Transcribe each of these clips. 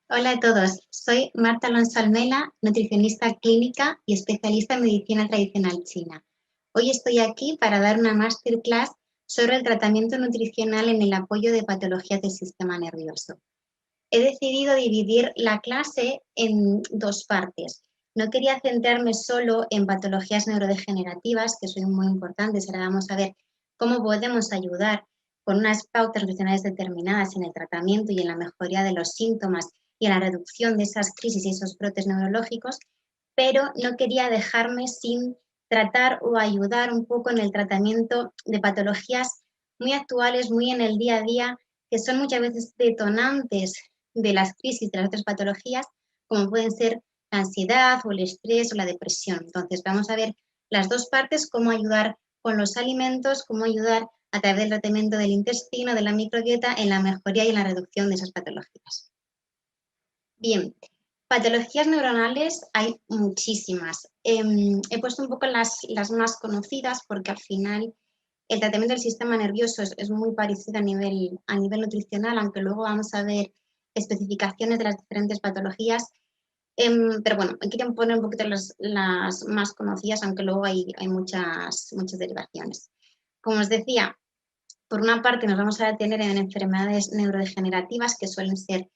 Hola a todos, soy Marta Alonso Almela, nutricionista clínica y especialista en medicina tradicional china. Hoy estoy aquí para dar una masterclass sobre el tratamiento nutricional en el apoyo de patologías del sistema nervioso. He decidido dividir la clase en dos partes. No quería centrarme solo en patologías neurodegenerativas, que son muy importantes. Ahora vamos a ver cómo podemos ayudar con unas pautas nutricionales determinadas en el tratamiento y en la mejoría de los síntomas y en la reducción de esas crisis y esos brotes neurológicos, pero no quería dejarme sin tratar o ayudar un poco en el tratamiento de patologías muy actuales, muy en el día a día, que son muchas veces detonantes de las crisis de las otras patologías, como pueden ser la ansiedad o el estrés o la depresión. Entonces, vamos a ver las dos partes, cómo ayudar con los alimentos, cómo ayudar a través del tratamiento del intestino, de la microbiota, en la mejoría y en la reducción de esas patologías. Bien, patologías neuronales hay muchísimas. He puesto un poco las más conocidas porque al final el tratamiento del sistema nervioso es muy parecido a nivel nutricional, aunque luego vamos a ver especificaciones de las diferentes patologías. Pero bueno, quiero poner un poquito las más conocidas, aunque luego hay muchas derivaciones. Como os decía, por una parte nos vamos a detener en enfermedades neurodegenerativas que suelen ser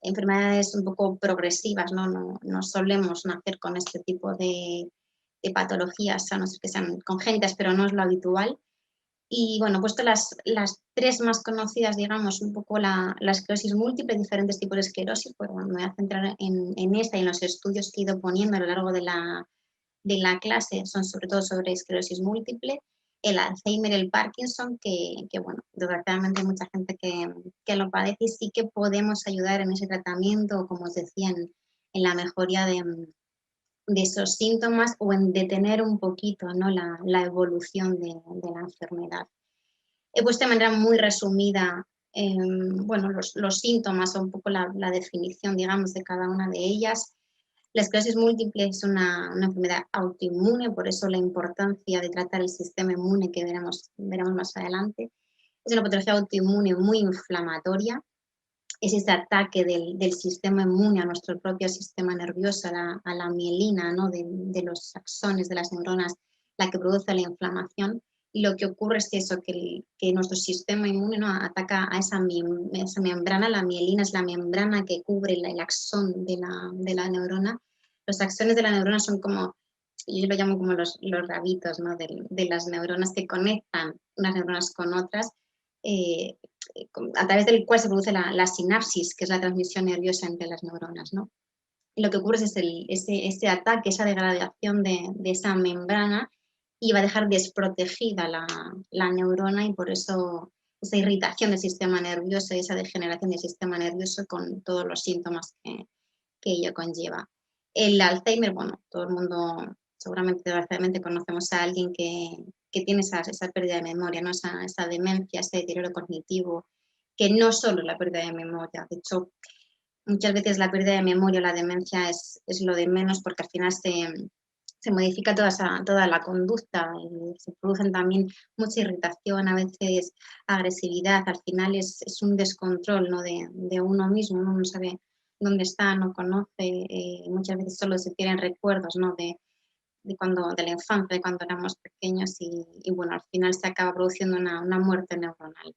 enfermedades un poco progresivas, no solemos nacer con este tipo de patologías, a no ser que sean congénitas, pero no es lo habitual. Y bueno, he puesto las tres más conocidas, digamos, un poco la esclerosis múltiple, diferentes tipos de esclerosis, pues bueno, me voy a centrar en esta y en los estudios que he ido poniendo a lo largo de la clase, son sobre todo sobre esclerosis múltiple, el Alzheimer, el Parkinson, que bueno, desgraciadamente hay mucha gente que lo padece y sí que podemos ayudar en ese tratamiento, como os decía, en la mejoría de esos síntomas o en detener un poquito, ¿no?, la evolución de la enfermedad. He puesto de manera muy resumida los síntomas o un poco la definición, digamos, de cada una de ellas. La esclerosis múltiple es una enfermedad autoinmune, por eso la importancia de tratar el sistema inmune que veremos más adelante. Es una patología autoinmune muy inflamatoria. Es ese ataque del sistema inmune a nuestro propio sistema nervioso, a la mielina, ¿no?, de los axones de las neuronas, la que produce la inflamación. Y lo que ocurre es que nuestro sistema inmune, ¿no?, ataca a esa membrana. La mielina es la membrana que cubre el axón de la neurona. Los axones de la neurona son como, yo lo llamo como los rabitos, ¿no?, de las neuronas que conectan unas neuronas con otras, eh, a través del cual se produce la sinapsis, que es la transmisión nerviosa entre las neuronas, ¿no? Y lo que ocurre es ese ataque, esa degradación de esa membrana, y va a dejar desprotegida la neurona, y por eso esa irritación del sistema nervioso y esa degeneración del sistema nervioso con todos los síntomas que ello conlleva. El Alzheimer, bueno, todo el mundo seguramente desgraciadamente conocemos a alguien que tiene esa pérdida de memoria, ¿no?, esa demencia, ese deterioro cognitivo, que no solo la pérdida de memoria, de hecho, muchas veces la pérdida de memoria o la demencia es lo de menos, porque al final se modifica toda la conducta y se producen también mucha irritación, a veces agresividad. Al final es un descontrol, ¿no?, de uno mismo. Uno no sabe dónde está, no conoce, muchas veces solo se tienen recuerdos, ¿no?, de la infancia, de cuando éramos pequeños, y bueno, al final se acaba produciendo una muerte neuronal.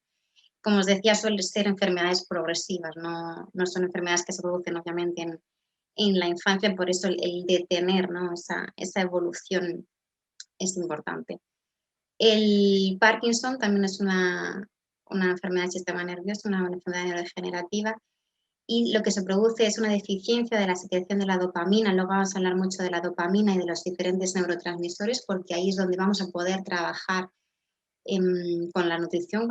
Como os decía, suelen ser enfermedades progresivas, no son enfermedades que se producen obviamente en la infancia, por eso el detener, ¿no?, esa evolución es importante. El Parkinson también es una enfermedad del sistema nervioso, una enfermedad neurodegenerativa, y lo que se produce es una deficiencia de la secreción de la dopamina. Luego vamos a hablar mucho de la dopamina y de los diferentes neurotransmisores, porque ahí es donde vamos a poder trabajar con la nutrición,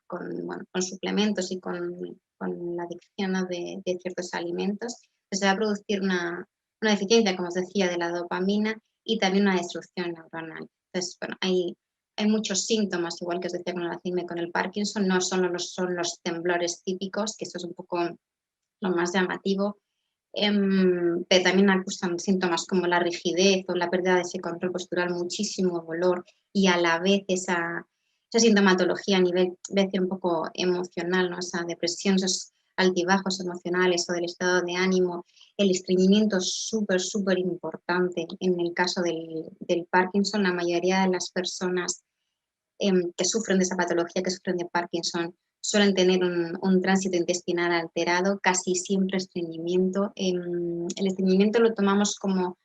con suplementos y con la adicción, ¿no?, de ciertos alimentos. Pues se va a producir una deficiencia, como os decía, de la dopamina, y también una destrucción neuronal. Entonces, bueno, hay muchos síntomas, igual que os decía con el Alzheimer, con el Parkinson. No solo son los temblores típicos, que esto es un poco lo más llamativo, pero también acusan síntomas como la rigidez o la pérdida de ese control postural, muchísimo dolor, y a la vez esa sintomatología a nivel, voy a decir, un poco emocional, ¿no?, esa depresión, esos altibajos emocionales o del estado de ánimo. El estreñimiento es súper importante en el caso del Parkinson. La mayoría de las personas que sufren de esa patología, que sufren de Parkinson, suelen tener un tránsito intestinal alterado, casi siempre estreñimiento. El estreñimiento lo tomamos como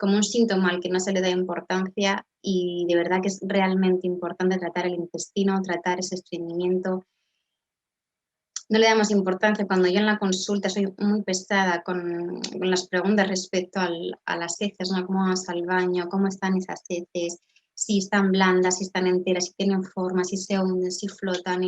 un síntoma al que no se le da importancia y de verdad que es realmente importante tratar el intestino, tratar ese estreñimiento. No le damos importancia. Cuando yo en la consulta soy muy pesada con las preguntas respecto a las heces, ¿no? ¿Cómo vas al baño? ¿Cómo están esas heces? Si están blandas, si están enteras, si tienen forma, si se hunden, si flotan,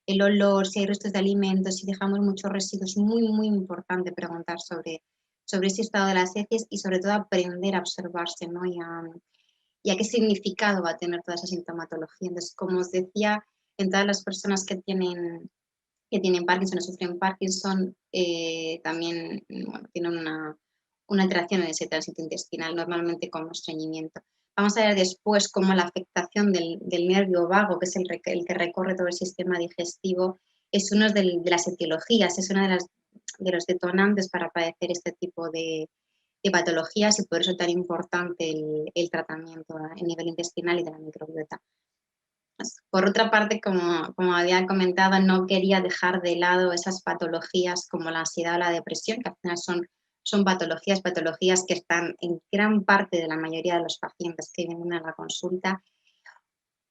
el olor, si hay restos de alimentos, si dejamos muchos residuos. Muy importante preguntar sobre ese estado de las heces y sobre todo aprender a observarse, ¿no? Y a qué significado va a tener toda esa sintomatología. Entonces, como os decía, en todas las personas que tienen Parkinson o sufren Parkinson, también tienen una alteración en ese tránsito intestinal, normalmente como estreñimiento. Vamos a ver después cómo la afectación del nervio vago, que es el que recorre todo el sistema digestivo, es una de las etiologías, es uno de los detonantes para padecer este tipo de patologías y por eso es tan importante el tratamiento a nivel intestinal y de la microbiota. Por otra parte, como había comentado, no quería dejar de lado esas patologías como la ansiedad o la depresión, que al final son patologías que están en gran parte de la mayoría de los pacientes que vienen a la consulta,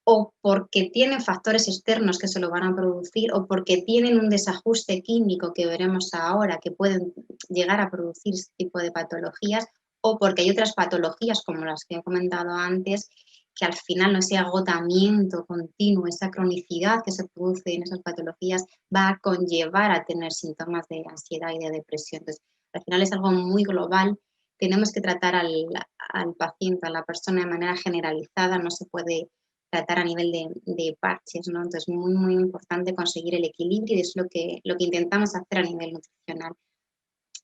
o porque tienen factores externos que se lo van a producir, o porque tienen un desajuste químico que veremos ahora, que pueden llegar a producir este tipo de patologías, o porque hay otras patologías como las que he comentado antes, que al final ese agotamiento continuo, esa cronicidad que se produce en esas patologías va a conllevar a tener síntomas de ansiedad y de depresión. Entonces, al final es algo muy global. Tenemos que tratar al paciente, a la persona de manera generalizada, no se puede tratar a nivel de parches, ¿no? Entonces, muy importante conseguir el equilibrio y es lo que intentamos hacer a nivel nutricional.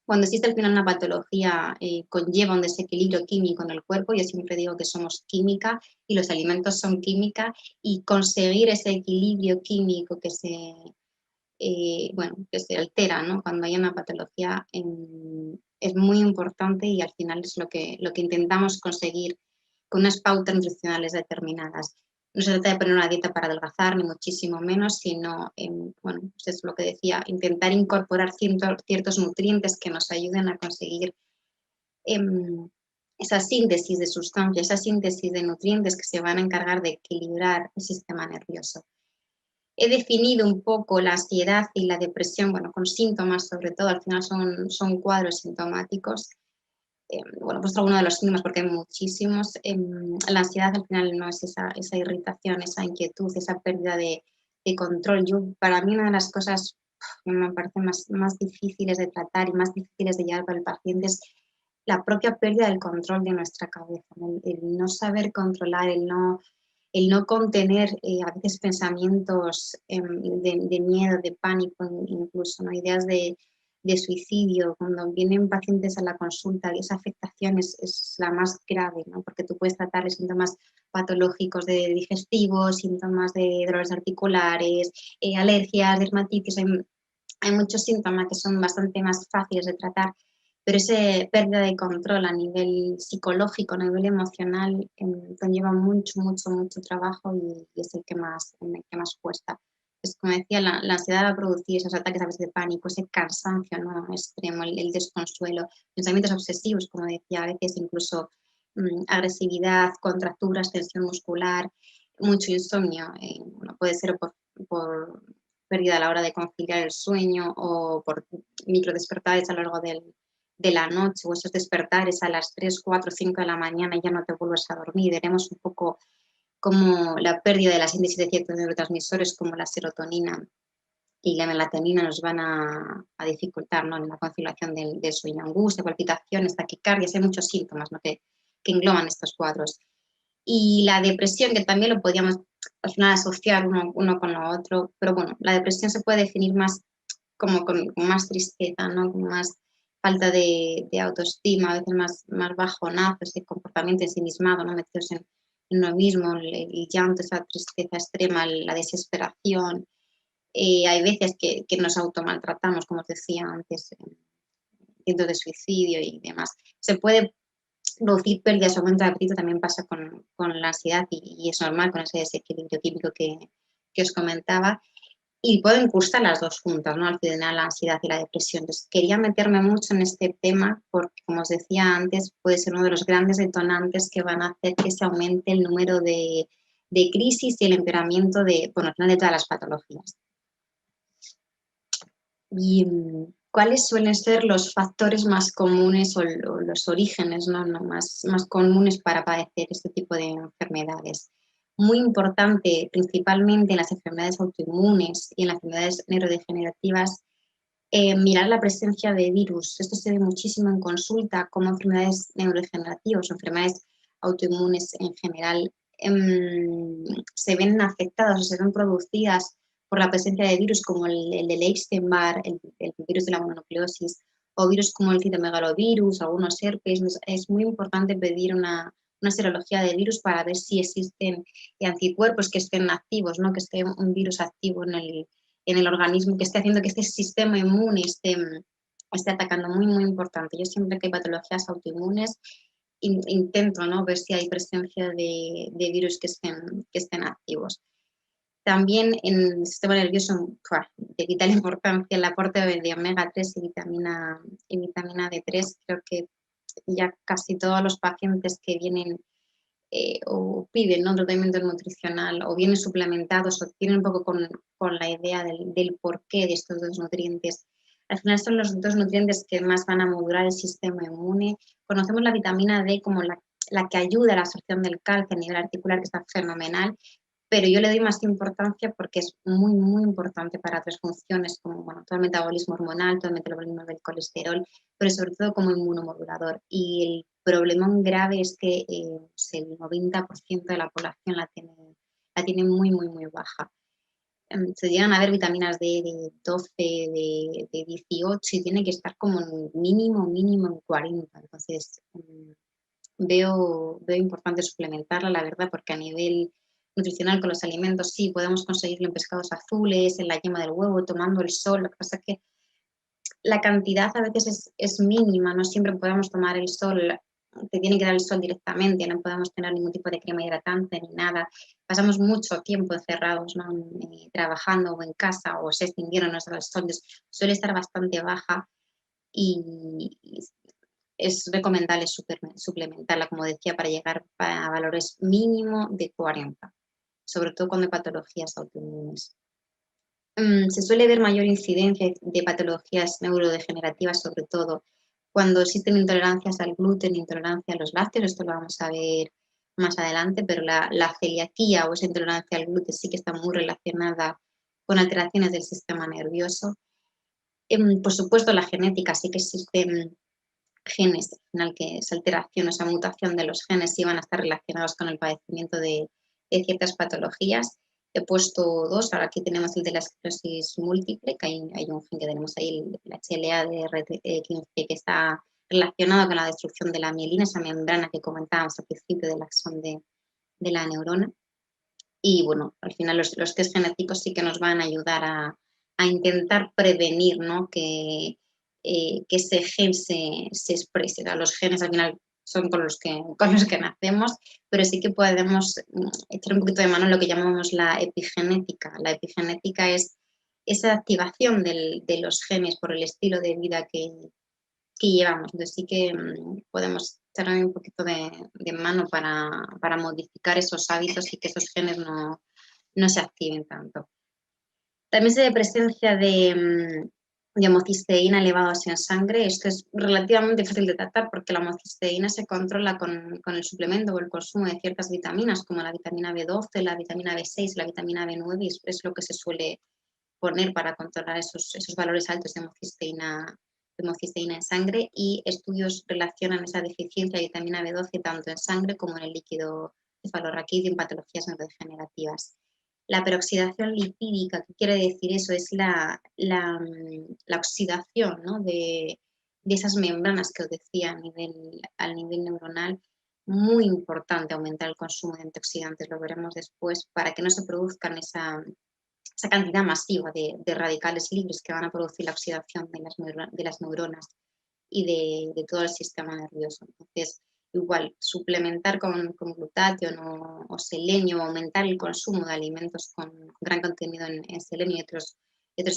Cuando existe al final una patología, conlleva un desequilibrio químico en el cuerpo. Yo siempre digo que somos química y los alimentos son química, y conseguir ese equilibrio químico que se altera, ¿no? Cuando hay una patología, es muy importante y al final es lo que intentamos conseguir con unas pautas nutricionales determinadas. No se trata de poner una dieta para adelgazar, ni muchísimo menos, sino, pues es lo que decía, intentar incorporar ciertos nutrientes que nos ayuden a conseguir esa síntesis de sustancias, esa síntesis de nutrientes que se van a encargar de equilibrar el sistema nervioso. He definido un poco la ansiedad y la depresión, con síntomas sobre todo, al final son cuadros sintomáticos. Pues alguno de los síntomas porque hay muchísimos. La ansiedad al final no es esa irritación, esa inquietud, esa pérdida de control. Para mí una de las cosas que me parecen más difíciles de tratar y más difíciles de llevar para el paciente es la propia pérdida del control de nuestra cabeza, el no saber controlar, el no contener a veces pensamientos de miedo, de pánico, incluso, ¿no? Ideas de suicidio. Cuando vienen pacientes a la consulta, esa afectación es la más grave, ¿no? Porque tú puedes tratar síntomas patológicos de digestivos, síntomas de dolores articulares, alergias, dermatitis. Hay muchos síntomas que son bastante más fáciles de tratar, pero esa pérdida de control a nivel psicológico, a nivel emocional, conlleva mucho trabajo y es el que más cuesta. Pues, como decía, la ansiedad va a producir esos ataques a veces de pánico, ese cansancio, ¿no? Extremo, el desconsuelo, pensamientos obsesivos, como decía, a veces incluso agresividad, contracturas, tensión muscular, mucho insomnio. Puede ser por pérdida a la hora de conciliar el sueño o por microdespertares a lo largo de la noche, o esos despertares a las 3, 4, 5 de la mañana y ya no te vuelves a dormir. Veremos un poco cómo la pérdida de la síntesis de ciertos neurotransmisores como la serotonina y la melatonina nos van a dificultar, ¿no? En la conciliación del sueño, angustia, palpitaciones, taquicardias. Hay muchos síntomas, ¿no? que engloban estos cuadros. Y la depresión, que también lo podríamos al final asociar uno con lo otro, pero la depresión se puede definir más como con más tristeza, ¿no? Con más falta de autoestima, a veces más bajonazo, ese comportamiento ensimismado, ¿no? Metidos en uno mismo, el llanto, esa tristeza extrema, la desesperación. hay veces que nos automaltratamos, como os decía antes, intentos de suicidio y demás. Se puede producir pérdidas o aumento de apetito, también pasa con la ansiedad y es normal con ese desequilibrio químico que os comentaba. Y pueden cursar las dos juntas, ¿no? Al final la ansiedad y la depresión. Entonces, quería meterme mucho en este tema porque, como os decía antes, puede ser uno de los grandes detonantes que van a hacer que se aumente el número de crisis y el empeoramiento de, bueno, al final de todas las patologías. ¿Y cuáles suelen ser los factores más comunes o los orígenes, ¿no? Más comunes para padecer este tipo de enfermedades? Muy importante, principalmente en las enfermedades autoinmunes y en las enfermedades neurodegenerativas, mirar la presencia de virus. Esto se ve muchísimo en consulta, como enfermedades neurodegenerativas o enfermedades autoinmunes en general se ven afectadas o se ven producidas por la presencia de virus como el del Epstein-Barr, el virus de la mononucleosis, o virus como el citomegalovirus, algunos herpes. Es muy importante pedir una serología de virus para ver si existen anticuerpos que estén activos, ¿no? Que esté un virus activo en el organismo, que esté haciendo que este sistema inmune esté atacando. Muy, muy importante. Yo siempre que hay patologías autoinmunes intento, ¿no? Ver si hay presencia de virus que estén activos. También en el sistema nervioso, de vital importancia el aporte de omega 3 y vitamina D3. Creo que ya casi todos los pacientes que vienen o piden, ¿no? Tratamiento nutricional o vienen suplementados o tienen un poco con la idea del porqué de estos dos nutrientes. Al final son los dos nutrientes que más van a modular el sistema inmune. Conocemos la vitamina D como la que ayuda a la absorción del calcio a nivel articular, que está fenomenal, pero yo le doy más importancia porque es muy, muy importante para otras funciones como bueno, todo el metabolismo hormonal, todo el metabolismo del colesterol, pero sobre todo como inmunomodulador. Y el problema grave es que el 90% de la población la tiene muy, muy, muy baja. Se llegan a ver vitaminas de 12, de 18 y tiene que estar como mínimo en 40. Entonces, veo importante suplementarla, la verdad, porque a nivel nutricional con los alimentos sí podemos conseguirlo en pescados azules, en la yema del huevo, tomando el sol. Lo que pasa es que la cantidad a veces es mínima, no siempre podemos tomar el sol, te tiene que dar el sol directamente, no podemos tener ningún tipo de crema hidratante ni nada. Pasamos mucho tiempo encerrados, ¿no? Trabajando o en casa o se extinguieron nos da el sol, suele estar bastante baja y es recomendable suplementarla, como decía, para llegar a valores mínimo de 40, sobre todo cuando hay patologías autoinmunes. Se suele ver mayor incidencia de patologías neurodegenerativas, sobre todo cuando existen intolerancias al gluten, intolerancia a los lácteos, esto lo vamos a ver más adelante, pero la celiaquía o esa intolerancia al gluten sí que está muy relacionada con alteraciones del sistema nervioso. Por supuesto, la genética, sí que existen genes, al final que esa alteración, esa mutación de los genes iban a estar relacionados con el padecimiento de ciertas patologías. He puesto dos, ahora aquí tenemos el de la esclerosis múltiple, que hay un gen que tenemos ahí, el HLA-DR15, que está relacionado con la destrucción de la mielina, esa membrana que comentábamos al principio del axón de la neurona. Y bueno, al final los test genéticos sí que nos van a ayudar a intentar prevenir, ¿no? que ese gen se exprese. O sea, los genes al final son con los que nacemos, pero sí que podemos echar un poquito de mano en lo que llamamos la epigenética. La epigenética es esa activación de los genes por el estilo de vida que llevamos. Entonces sí que podemos echar un poquito de mano para modificar esos hábitos y que esos genes no se activen tanto. También se ve presencia de homocisteína elevados en sangre. Esto es relativamente fácil de tratar porque la homocisteína se controla con el suplemento o el consumo de ciertas vitaminas como la vitamina B12, la vitamina B6, la vitamina B9 y es lo que se suele poner para controlar esos valores altos de homocisteína en sangre, y estudios relacionan esa deficiencia de vitamina B12 tanto en sangre como en el líquido cefalorraquídeo en patologías neurodegenerativas. La peroxidación lipídica, ¿qué quiere decir eso? Es la oxidación, ¿no? de esas membranas que os decía a nivel neuronal. Muy importante aumentar el consumo de antioxidantes, lo veremos después, para que no se produzcan esa cantidad masiva de radicales libres que van a producir la oxidación de las neuronas y de todo el sistema nervioso. Entonces, igual, suplementar con glutatión o selenio, aumentar el consumo de alimentos con gran contenido en selenio y otros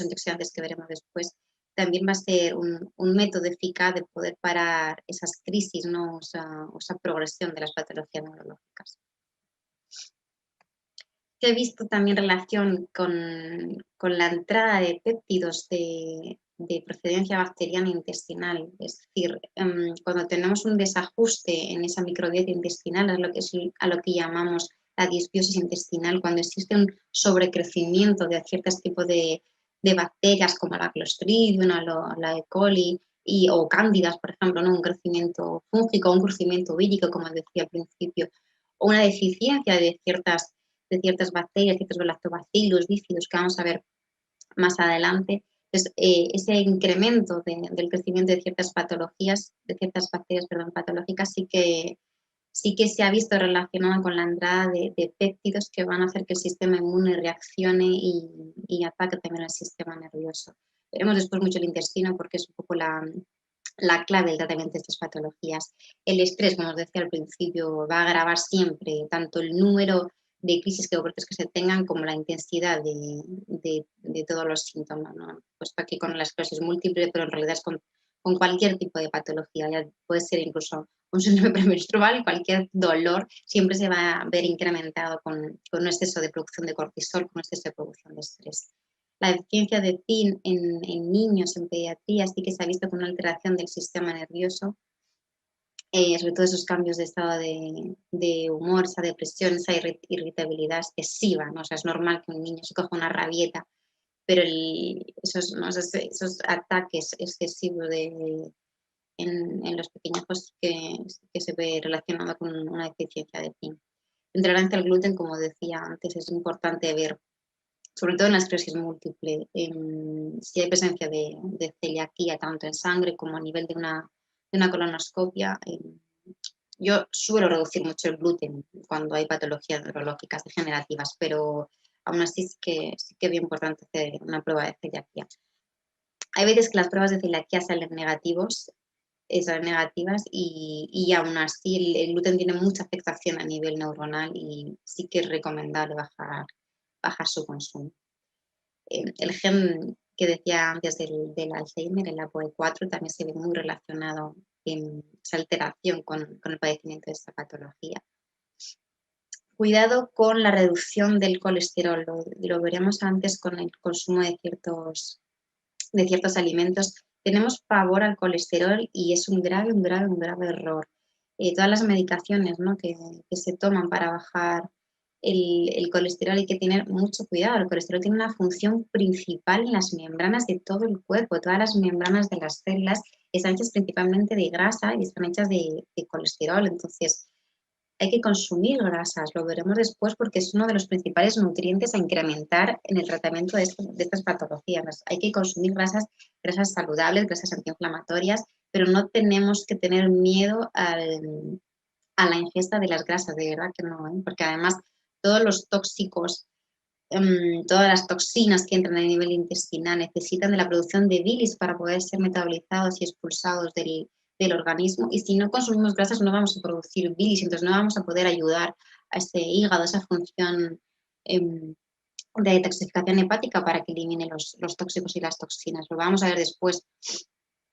antioxidantes que veremos después, también va a ser un método eficaz de poder parar esas crisis, ¿no? o esa progresión de las patologías neurológicas. He visto también relación con la entrada de péptidos de procedencia bacteriana intestinal. Es decir, cuando tenemos un desajuste en esa microbiota intestinal, es a lo que llamamos la disbiosis intestinal, cuando existe un sobrecrecimiento de ciertos tipos de bacterias como la Clostridium, la E. coli o cándidas, por ejemplo, ¿no? Un crecimiento fúngico, un crecimiento vírico, como decía al principio, o una deficiencia de ciertas bacterias, ciertos lactobacillus, bífidos, que vamos a ver más adelante. Entonces, ese incremento del crecimiento de ciertas patologías, de ciertas bacterias, patológicas, sí que se ha visto relacionado con la entrada de péptidos que van a hacer que el sistema inmune reaccione y ataque también al sistema nervioso. Veremos después mucho el intestino porque es un poco la clave del tratamiento de estas patologías. El estrés, como os decía al principio, va a agravar siempre tanto el número de crisis que se tengan como la intensidad de todos los síntomas, ¿no? Pues aquí con la esclerosis múltiple, pero en realidad es con cualquier tipo de patología, ya puede ser incluso un síndrome premenstrual, cualquier dolor siempre se va a ver incrementado con un exceso de producción de cortisol, con un exceso de producción de estrés. La deficiencia de zinc en niños, en pediatría, sí que se ha visto con una alteración del sistema nervioso, sobre todo esos cambios de estado de humor, esa depresión, esa irritabilidad excesiva, ¿no? O sea, es normal que un niño se coja una rabieta, pero esos ataques excesivos en los pequeños pues, que se ve relacionado con una deficiencia de zinc. Intolerancia al gluten, como decía antes, es importante ver, sobre todo en la esclerosis múltiple, si hay presencia de celiaquía tanto en sangre como a nivel de una colonoscopia. Yo suelo reducir mucho el gluten cuando hay patologías neurológicas degenerativas, pero aún así sí que es bien importante hacer una prueba de celiaquía. Hay veces que las pruebas de celiaquía salen negativas y aún así el gluten tiene mucha afectación a nivel neuronal y sí que es recomendable bajar su consumo. El gen que decía antes del Alzheimer, el APOE4, también se ve muy relacionado en esa alteración con el padecimiento de esta patología. Cuidado con la reducción del colesterol, lo veremos antes con el consumo de ciertos alimentos. Tenemos pavor al colesterol y es un grave error. Todas las medicaciones, ¿no? que se toman para bajar el colesterol hay que tener mucho cuidado. El colesterol tiene una función principal en las membranas de todo el cuerpo. Todas las membranas de las células están hechas principalmente de grasa y están hechas de colesterol. Entonces, hay que consumir grasas, lo veremos después porque es uno de los principales nutrientes a incrementar en el tratamiento de estas patologías. Hay que consumir grasas saludables, grasas antiinflamatorias, pero no tenemos que tener miedo a la ingesta de las grasas, de verdad que no, ¿eh? Porque además todos los tóxicos, todas las toxinas que entran a nivel intestinal necesitan de la producción de bilis para poder ser metabolizados y expulsados del organismo, y si no consumimos grasas no vamos a producir bilis, entonces no vamos a poder ayudar a ese hígado, a esa función de detoxificación hepática para que elimine los tóxicos y las toxinas. Lo vamos a ver después,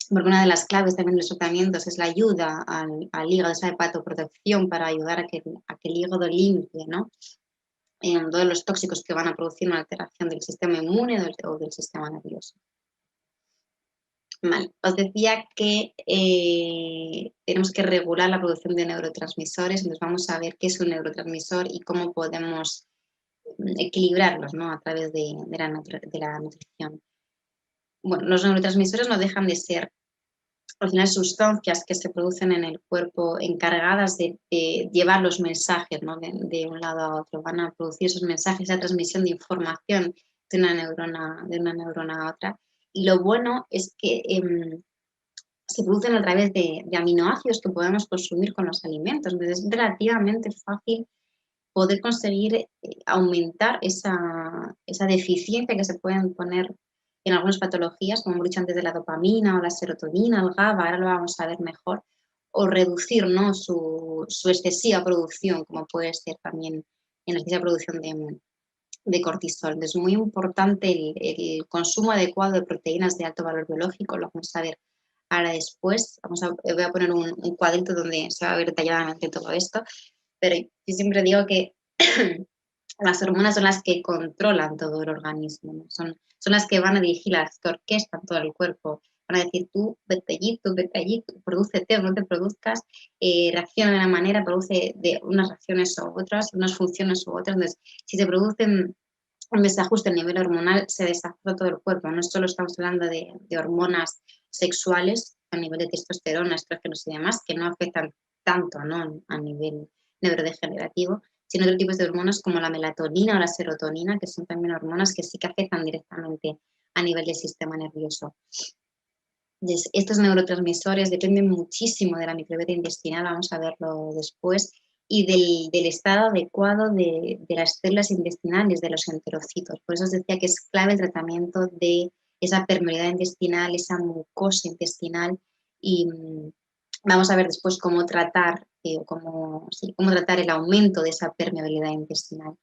porque una de las claves también de los tratamientos es la ayuda al hígado, esa hepatoprotección para ayudar a que el hígado limpie, ¿no? Todos los tóxicos que van a producir una alteración del sistema inmune o del sistema nervioso. Vale, os decía que tenemos que regular la producción de neurotransmisores, entonces vamos a ver qué es un neurotransmisor y cómo podemos equilibrarlos, ¿no? A través de la nutrición. Bueno, los neurotransmisores no dejan de ser, al final, sustancias que se producen en el cuerpo encargadas de llevar los mensajes, ¿no? de un lado a otro. Van a producir esos mensajes, esa transmisión de información de una neurona a otra. Y lo bueno es que se producen a través de aminoácidos que podemos consumir con los alimentos. Entonces es relativamente fácil poder conseguir aumentar esa deficiencia que se pueden poner en algunas patologías, como hemos dicho antes, de la dopamina o la serotonina, el GABA, ahora lo vamos a ver mejor, o reducir, ¿no?, su excesiva producción, como puede ser también en la excesiva producción de cortisol. Entonces, es muy importante el consumo adecuado de proteínas de alto valor biológico, lo vamos a ver ahora después. Voy a poner un cuadrito donde se va a ver detalladamente todo esto, pero yo siempre digo que las hormonas son las que controlan todo el organismo, ¿no? Son las que van a dirigir, las que orquestan todo el cuerpo. Van a decir, tú, vete allí, prodúcete o no te produzcas, reacciona de una manera, produce de unas reacciones u otras, unas funciones u otras. Entonces, si se producen un desajuste a nivel hormonal, se desajusta todo el cuerpo. No solo estamos hablando de hormonas sexuales a nivel de testosterona, estrógenos y demás, que no afectan tanto, ¿no?, a nivel neurodegenerativo, sino otros tipos de hormonas como la melatonina o la serotonina, que son también hormonas que sí que afectan directamente a nivel del sistema nervioso. Entonces, estos neurotransmisores dependen muchísimo de la microbiota intestinal, vamos a verlo después, y del estado adecuado de las células intestinales, de los enterocitos. Por eso os decía que es clave el tratamiento de esa permeabilidad intestinal, esa mucosa intestinal, y vamos a ver después cómo tratar, cómo tratar el aumento de esa permeabilidad intestinal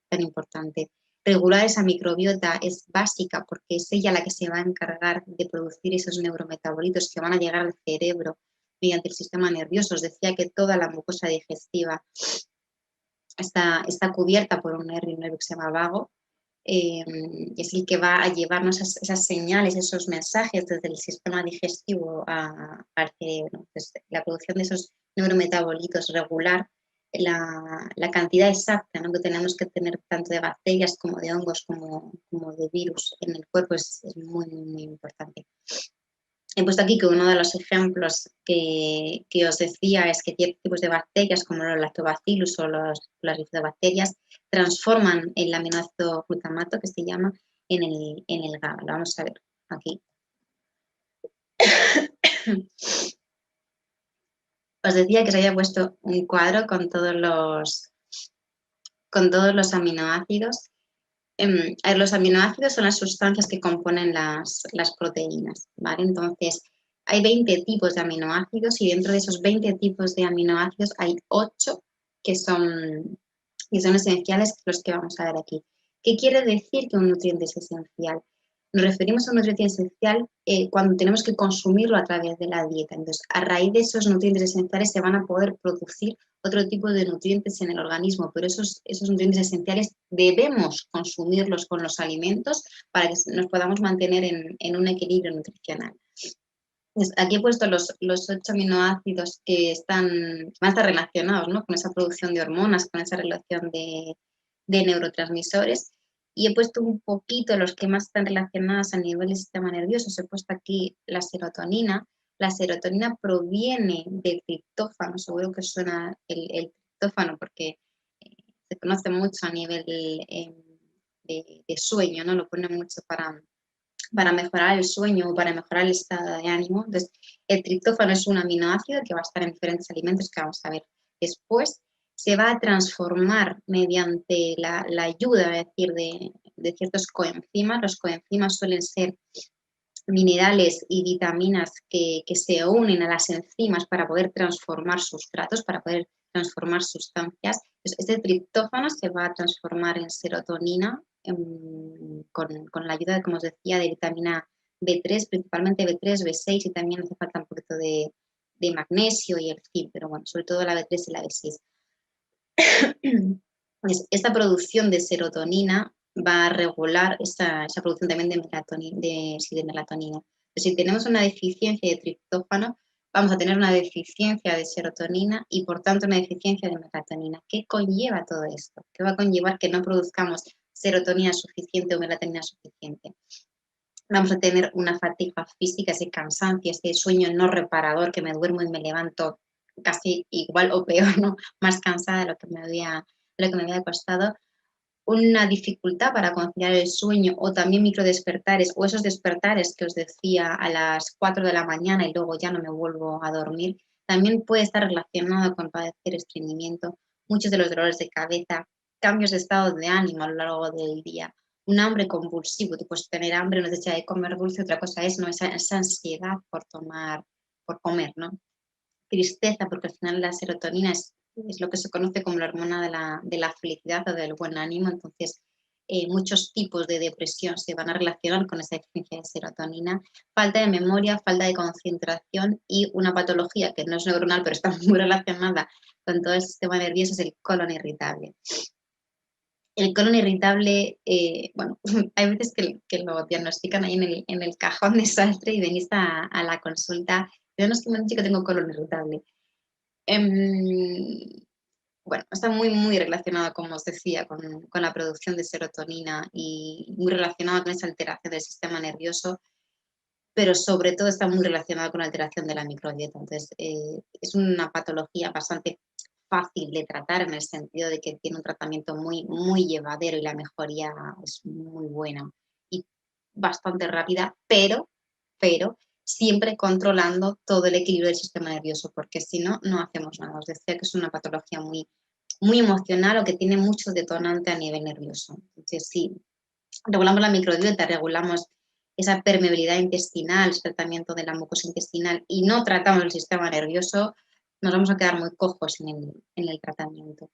tan importante. Regular esa microbiota es básica porque es ella la que se va a encargar de producir esos neurometabolitos que van a llegar al cerebro mediante el sistema nervioso. Os decía que toda la mucosa digestiva está cubierta por un nervio que se llama vago, es el que va a llevarnos esas señales, esos mensajes desde el sistema digestivo al cerebro. Entonces, la producción de esos neurometabolitos regular, la cantidad exacta, ¿no?, que tenemos que tener tanto de bacterias como de hongos como de virus en el cuerpo es muy, muy, muy importante. He puesto aquí que uno de los ejemplos que os decía es que ciertos tipos de bacterias, como los lactobacillus o las bifidobacterias, transforman el aminoácido glutamato, que se llama, en el GABA. Lo vamos a ver aquí. Os decía que os había puesto un cuadro con todos los aminoácidos. Los aminoácidos son las sustancias que componen las proteínas, ¿vale? Entonces, hay 20 tipos de aminoácidos y dentro de esos 20 tipos de aminoácidos hay 8 que son esenciales, los que vamos a ver aquí. ¿Qué quiere decir que un nutriente es esencial? Nos referimos a un nutriente esencial cuando tenemos que consumirlo a través de la dieta. Entonces, a raíz de esos nutrientes esenciales se van a poder producir otro tipo de nutrientes en el organismo, pero esos nutrientes esenciales debemos consumirlos con los alimentos para que nos podamos mantener en un equilibrio nutricional. Pues aquí he puesto los 8 aminoácidos que van a estar relacionados, ¿no?, con esa producción de hormonas, con esa relación de neurotransmisores, y he puesto un poquito los que más están relacionados a nivel del sistema nervioso. Os he puesto aquí la serotonina. La serotonina proviene del triptófano, seguro que suena el triptófano porque se conoce mucho a nivel de sueño, ¿no? Lo ponen mucho para mejorar el sueño o para mejorar el estado de ánimo. Entonces, el triptófano es un aminoácido que va a estar en diferentes alimentos que vamos a ver después. Se va a transformar mediante la ayuda, es decir, de ciertos coenzimas. Los coenzimas suelen ser minerales y vitaminas que se unen a las enzimas para poder transformar sustratos, para poder transformar sustancias. Entonces, este triptófano se va a transformar en serotonina con la ayuda, como os decía, de vitamina B3, principalmente B3, B6 y también hace falta un poquito de magnesio y el zinc, pero bueno, sobre todo la B3 y la B6. Esta producción de serotonina va a regular esa producción también de melatonina. Pero si tenemos una deficiencia de triptófano, vamos a tener una deficiencia de serotonina y por tanto una deficiencia de melatonina. ¿Qué conlleva todo esto? ¿Qué va a conllevar que no produzcamos serotonina suficiente o melatonina suficiente? Vamos a tener una fatiga física, ese cansancio, ese sueño no reparador, que me duermo y me levanto casi igual o peor, ¿no?, más cansada de lo que me había costado. Una dificultad para conciliar el sueño o también microdespertares o esos despertares que os decía a las 4 de la mañana y luego ya no me vuelvo a dormir, también puede estar relacionado con padecer estreñimiento muchos de los dolores de cabeza, cambios de estado de ánimo a lo largo del día, un hambre convulsivo, tú puedes tener hambre, no necesidad de comer dulce, otra cosa es, ¿no? Esa ansiedad por comer, ¿no? Tristeza, porque al final la serotonina es lo que se conoce como la hormona de la felicidad o del buen ánimo, entonces muchos tipos de depresión se van a relacionar con esa deficiencia de serotonina, falta de memoria, falta de concentración y una patología que no es neuronal, pero está muy relacionada con todo el sistema nervioso, es el colon irritable. El colon irritable, bueno, hay veces que lo diagnostican ahí en el cajón desastre y venís a la consulta, pero no es que me han dicho que tengo colon irritable. Em, bueno, está muy, muy relacionado, como os decía, con la producción de serotonina y muy relacionado con esa alteración del sistema nervioso, pero sobre todo está muy relacionado con la alteración de la microbiota. Entonces, es una patología bastante fácil de tratar en el sentido de que tiene un tratamiento muy, muy llevadero y la mejoría es muy buena y bastante rápida, pero siempre controlando todo el equilibrio del sistema nervioso, porque si no, no hacemos nada. Os decía que es una patología muy, muy emocional o que tiene mucho detonante a nivel nervioso. Entonces, sí, regulamos la microbiota, regulamos esa permeabilidad intestinal, el tratamiento de la mucosa intestinal y no tratamos el sistema nervioso, nos vamos a quedar muy cojos en el tratamiento.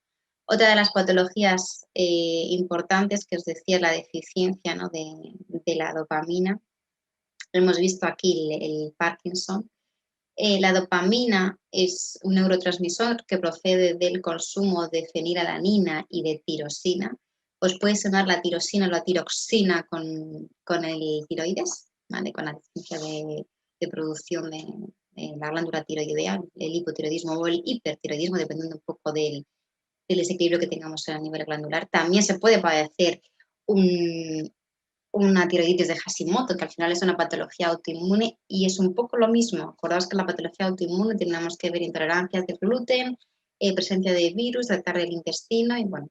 Otra de las patologías importantes que os decía, la deficiencia, ¿no? de la dopamina. Hemos visto aquí el Parkinson. La dopamina es un neurotransmisor que procede del consumo de fenilalanina y de tirosina. Os puede sonar la tirosina o la tiroxina con el tiroides, ¿vale? Con la deficiencia de producción de la glándula tiroidea, el hipotiroidismo o el hipertiroidismo, dependiendo un poco del desequilibrio que tengamos a nivel glandular. También se puede padecer un, una tiroiditis de Hashimoto, que al final es una patología autoinmune y es un poco lo mismo. Acordaos que la patología autoinmune tenemos que ver intolerancias de gluten, presencia de virus, tratar el intestino y bueno,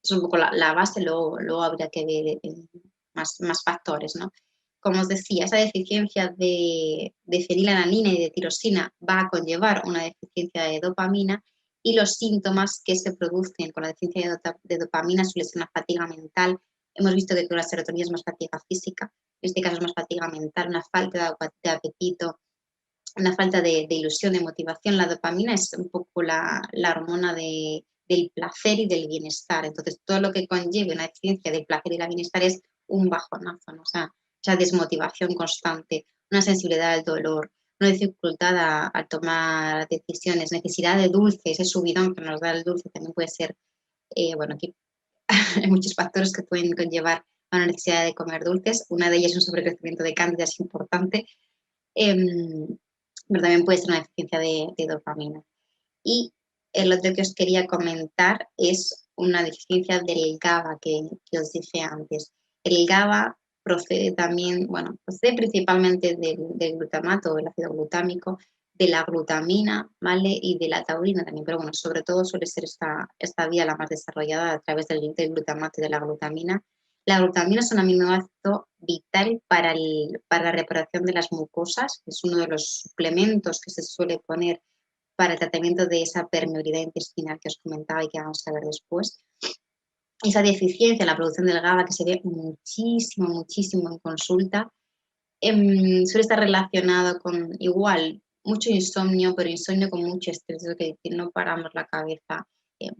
es un poco la base, luego habría que ver más factores, ¿no? Como os decía, esa deficiencia de fenilalanina y de tirosina va a conllevar una deficiencia de dopamina y los síntomas que se producen con la deficiencia de dopamina suele ser una fatiga mental. Hemos visto que con la serotonina es más fatiga física, en este caso es más fatiga mental, una falta de apetito, una falta de ilusión, de motivación. La dopamina es un poco la hormona del placer y del bienestar. Entonces, todo lo que conlleve una deficiencia del placer y del bienestar es un bajonazo, ¿no? O sea, esa desmotivación constante, una sensibilidad al dolor, una dificultad a tomar decisiones, necesidad de dulce, ese subidón que nos da el dulce también puede ser, bueno, aquí hay muchos factores que pueden conllevar a una necesidad de comer dulces. Una de ellas es un sobrecrecimiento de cándidas importante. Pero también puede ser una deficiencia de dopamina. Y el otro que os quería comentar es una deficiencia del GABA que os dije antes. El GABA procede también, bueno, procede principalmente del glutamato, el ácido glutámico, de la glutamina, ¿vale? Y de la taurina también, pero bueno, sobre todo suele ser esta vía la más desarrollada a través del glutamato y de la glutamina. La glutamina es un aminoácido vital para la reparación de las mucosas, es uno de los suplementos que se suele poner para el tratamiento de esa permeabilidad intestinal que os comentaba y que vamos a ver después. Esa deficiencia en la producción del GABA que se ve muchísimo, muchísimo en consulta, suele estar relacionado con igual mucho insomnio, pero insomnio con mucho estrés, es decir, no paramos la cabeza,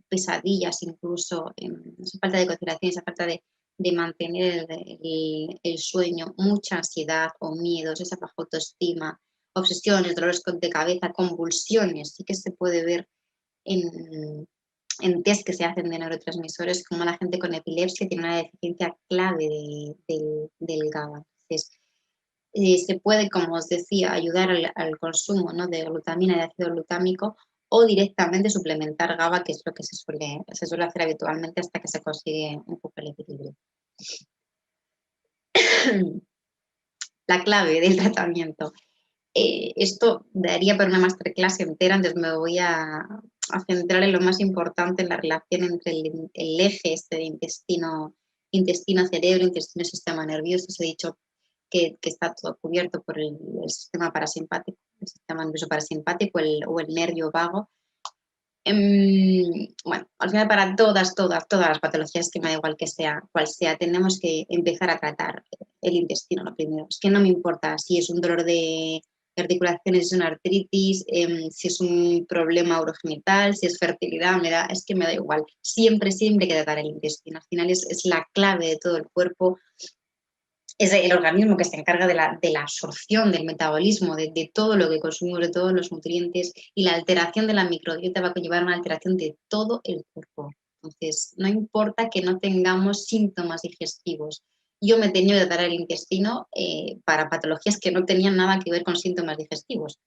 pesadillas incluso, esa falta de concentración, esa falta de mantener el sueño, mucha ansiedad o miedos, esa baja autoestima, obsesiones, dolores de cabeza, convulsiones, sí que se puede ver en test que se hacen de neurotransmisores, como la gente con epilepsia tiene una deficiencia clave del GABA. Entonces, se puede, como os decía, ayudar al consumo, ¿no? de glutamina y de ácido glutámico o directamente suplementar GABA, que es lo que se suele hacer habitualmente hasta que se consigue un poco el equilibrio. La clave del tratamiento. Esto daría para una masterclass entera, entonces me voy a centrar en lo más importante, en la relación entre el eje este de intestino-cerebro, intestino-sistema nervioso. Os he dicho que está todo cubierto por el sistema parasimpático, el sistema nervioso parasimpático o el nervio vago. Bueno, al final para todas las patologías, que me da igual que sea, cual sea, tenemos que empezar a tratar el intestino lo primero. Es que no me importa si es un dolor de articulaciones, si es una artritis, si es un problema urogenital, si es fertilidad, es que me da igual. Siempre hay que tratar el intestino. Al final es la clave de todo el cuerpo, es el organismo que se encarga de la absorción, del metabolismo, de todo lo que consumimos, de todos los nutrientes, y la alteración de la microbiota va a conllevar una alteración de todo el cuerpo. Entonces, no importa que no tengamos síntomas digestivos. Yo me he tenido que tratar el intestino para patologías que no tenían nada que ver con síntomas digestivos.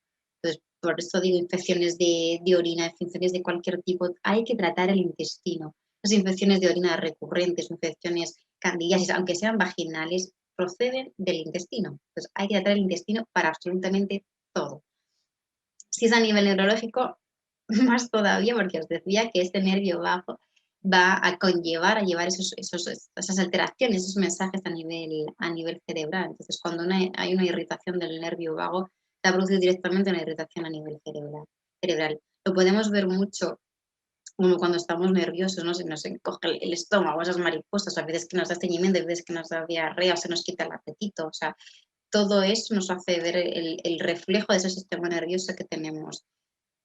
Entonces, por eso digo, infecciones de orina, infecciones de cualquier tipo, hay que tratar el intestino. Las infecciones de orina recurrentes, infecciones candidiasis, aunque sean vaginales, proceden del intestino. Entonces, hay que tratar el intestino para absolutamente todo. Si es a nivel neurológico, más todavía, porque os decía que este nervio vago va a conllevar, a llevar esas alteraciones, esos mensajes a nivel cerebral. Entonces, cuando hay una irritación del nervio vago, se produce directamente una irritación a nivel cerebral. Lo podemos ver mucho como cuando estamos nerviosos, ¿no? Se nos encoge el estómago, esas mariposas, a veces que nos da estreñimiento, a veces que nos da diarrea, se nos quita el apetito, o sea, todo eso nos hace ver el reflejo de ese sistema nervioso que tenemos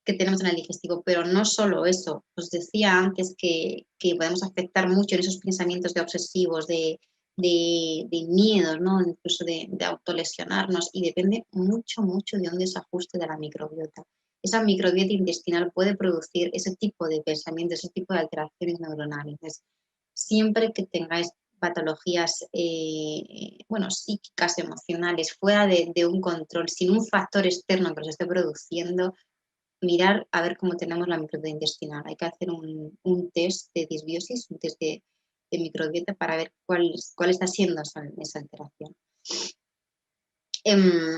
en el digestivo, pero no solo eso. Os decía antes que podemos afectar mucho en esos pensamientos de obsesivos, de miedos, ¿no? Incluso de autolesionarnos, y depende mucho, mucho de un desajuste de la microbiota. Esa microbiota intestinal puede producir ese tipo de pensamientos, ese tipo de alteraciones neuronales. Entonces, siempre que tengáis patologías bueno, psíquicas, emocionales, fuera de un control, sin un factor externo que los esté produciendo, mirar a ver cómo tenemos la microbiota intestinal. Hay que hacer un test de disbiosis, un test de microbiota, para ver cuál está siendo esa alteración.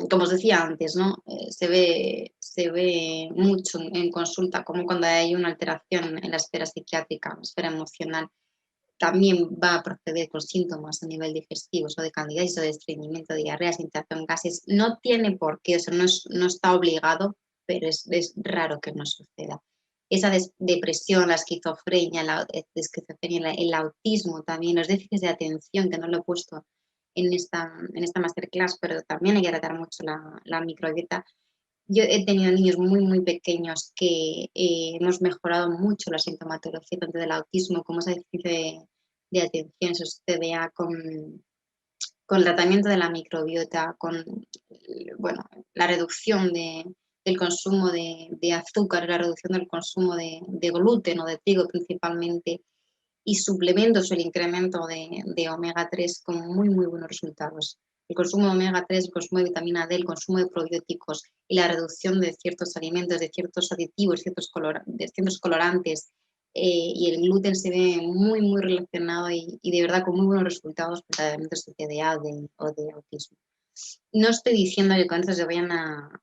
Como os decía antes, ¿no? Se ve mucho en consulta como cuando hay una alteración en la esfera psiquiátrica, en la esfera emocional, también va a proceder con síntomas a nivel digestivo, o de candidiasis, o de estreñimiento, diarreas, hinchazón, gases. No tiene por qué, o sea, no está obligado, pero es raro que no suceda. Esa depresión, la esquizofrenia, el autismo también, los déficits de atención, que no lo he puesto en esta masterclass, pero también hay que tratar mucho la microbiota. Yo he tenido niños muy, muy pequeños que hemos mejorado mucho la sintomatología tanto del autismo como esa déficit de atención, esos TDA, con el tratamiento de la microbiota, con bueno, la reducción del consumo de azúcar, la reducción del consumo de gluten o de trigo principalmente, y suplementos o el incremento de omega 3 con muy, muy buenos resultados. El consumo de omega 3, el consumo de vitamina D, el consumo de probióticos y la reducción de ciertos alimentos, de ciertos aditivos, de ciertos colorantes, y el gluten se ve muy, muy relacionado y de verdad con muy buenos resultados para tratamientos de TDA o de autismo. No estoy diciendo que con esto se vayan a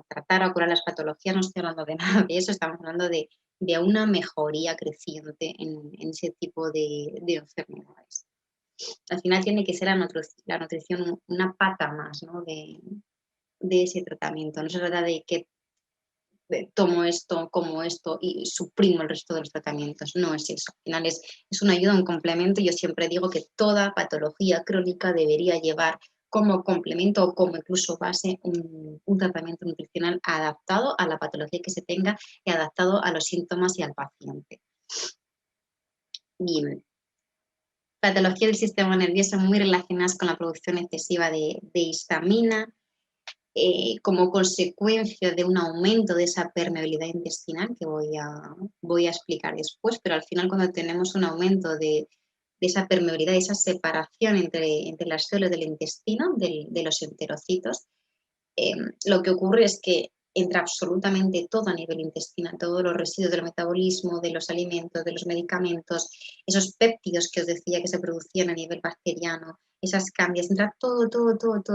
tratar o a curar las patologías, no estoy hablando de nada de eso, estamos hablando de una mejoría creciente en ese tipo de enfermedades. Al final tiene que ser la nutrición una pata más, ¿no? de ese tratamiento. No se trata de que tomo esto, como esto y suprimo el resto de los tratamientos. No es eso. Al final es una ayuda, un complemento. Yo siempre digo que toda patología crónica debería llevar como complemento o como incluso base un tratamiento nutricional adaptado a la patología que se tenga y adaptado a los síntomas y al paciente. Bien. Patologías del sistema nervioso muy relacionadas con la producción excesiva de histamina, como consecuencia de un aumento de esa permeabilidad intestinal, que voy a explicar después, pero al final cuando tenemos un aumento de esa permeabilidad, esa separación entre las células del intestino, de los enterocitos, lo que ocurre es que entra absolutamente todo a nivel intestinal, todos los residuos del metabolismo, de los alimentos, de los medicamentos, esos péptidos que os decía que se producían a nivel bacteriano, esas cambias, entra todo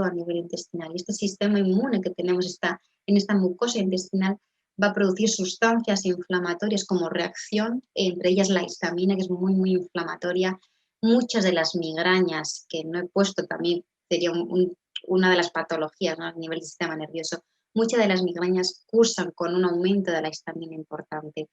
a nivel intestinal. Y este sistema inmune que tenemos en esta mucosa intestinal va a producir sustancias inflamatorias como reacción, entre ellas la histamina, que es muy, muy inflamatoria. Muchas de las migrañas, que no he puesto también, sería una de las patologías, ¿no? A nivel del sistema nervioso. Muchas de las migrañas cursan con un aumento de la histamina importante.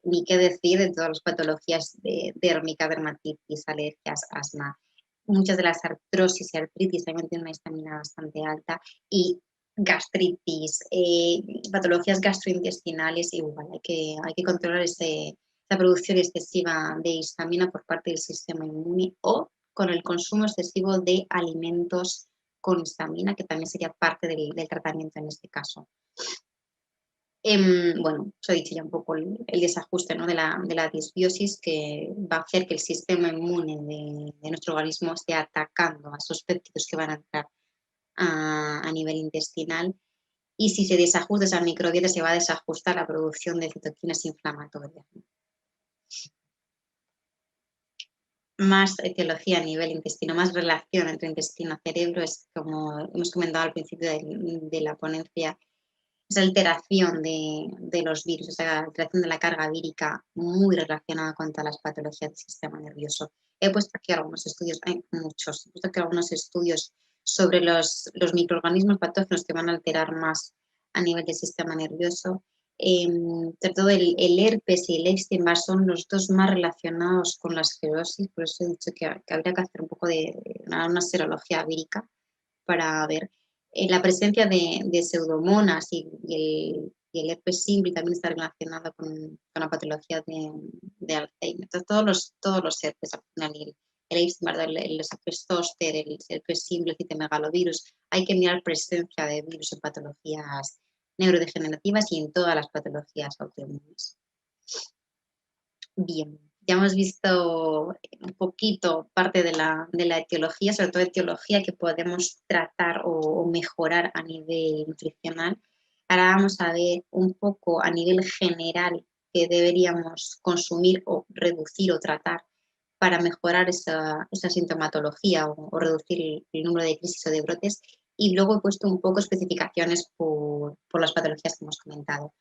Ni qué decir de todas las patologías dérmica, dermatitis, alergias, asma. Muchas de las artrosis y artritis también tienen una histamina bastante alta y gastritis, patologías gastrointestinales, igual hay que controlar esa producción excesiva de histamina por parte del sistema inmune o con el consumo excesivo de alimentos con histamina, que también sería parte del tratamiento en este caso. Bueno, os he dicho ya un poco el desajuste, ¿no? de la disbiosis, que va a hacer que el sistema inmune de nuestro organismo esté atacando a esos péptidos que van a entrar a nivel intestinal, y si se desajusta esa microbiota se va a desajustar la producción de citoquinas inflamatorias. Más etiología a nivel intestino, más relación entre intestino-cerebro, es como hemos comentado al principio de la ponencia, esa alteración de los virus, esa alteración de la carga vírica muy relacionada con todas las patologías del sistema nervioso. He puesto aquí algunos estudios, hay muchos, he puesto aquí algunos estudios sobre los microorganismos patógenos que van a alterar más a nivel del sistema nervioso. Sobre todo el herpes y el Epstein-Barr son los dos más relacionados con la esclerosis, por eso he dicho que habría que hacer un poco de una serología vírica para ver la presencia de pseudomonas y el herpes simple también está relacionado con la patología de Alzheimer. Entonces, todos los herpes, al final, el Epstein-Barr, el herpes zóster, el herpes simple, el citomegalovirus, hay que mirar presencia de virus en patologías neurodegenerativas y en todas las patologías autoinmunes. Bien, ya hemos visto un poquito parte de la etiología, sobre todo etiología que podemos tratar o mejorar a nivel nutricional. Ahora vamos a ver un poco a nivel general que deberíamos consumir o reducir o tratar para mejorar esa sintomatología o reducir el número de crisis o de brotes. Y luego he puesto un poco especificaciones por las patologías que hemos comentado.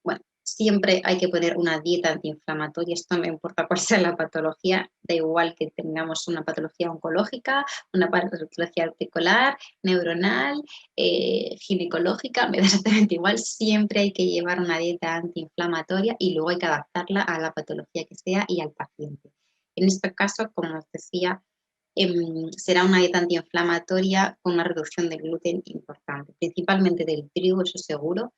Bueno, siempre hay que poner una dieta antiinflamatoria, esto no importa cuál sea la patología, da igual que tengamos una patología oncológica, una patología articular, neuronal, ginecológica, me da exactamente igual, siempre hay que llevar una dieta antiinflamatoria y luego hay que adaptarla a la patología que sea y al paciente. En este caso, como os decía, será una dieta antiinflamatoria con una reducción del gluten importante, principalmente del trigo, eso seguro,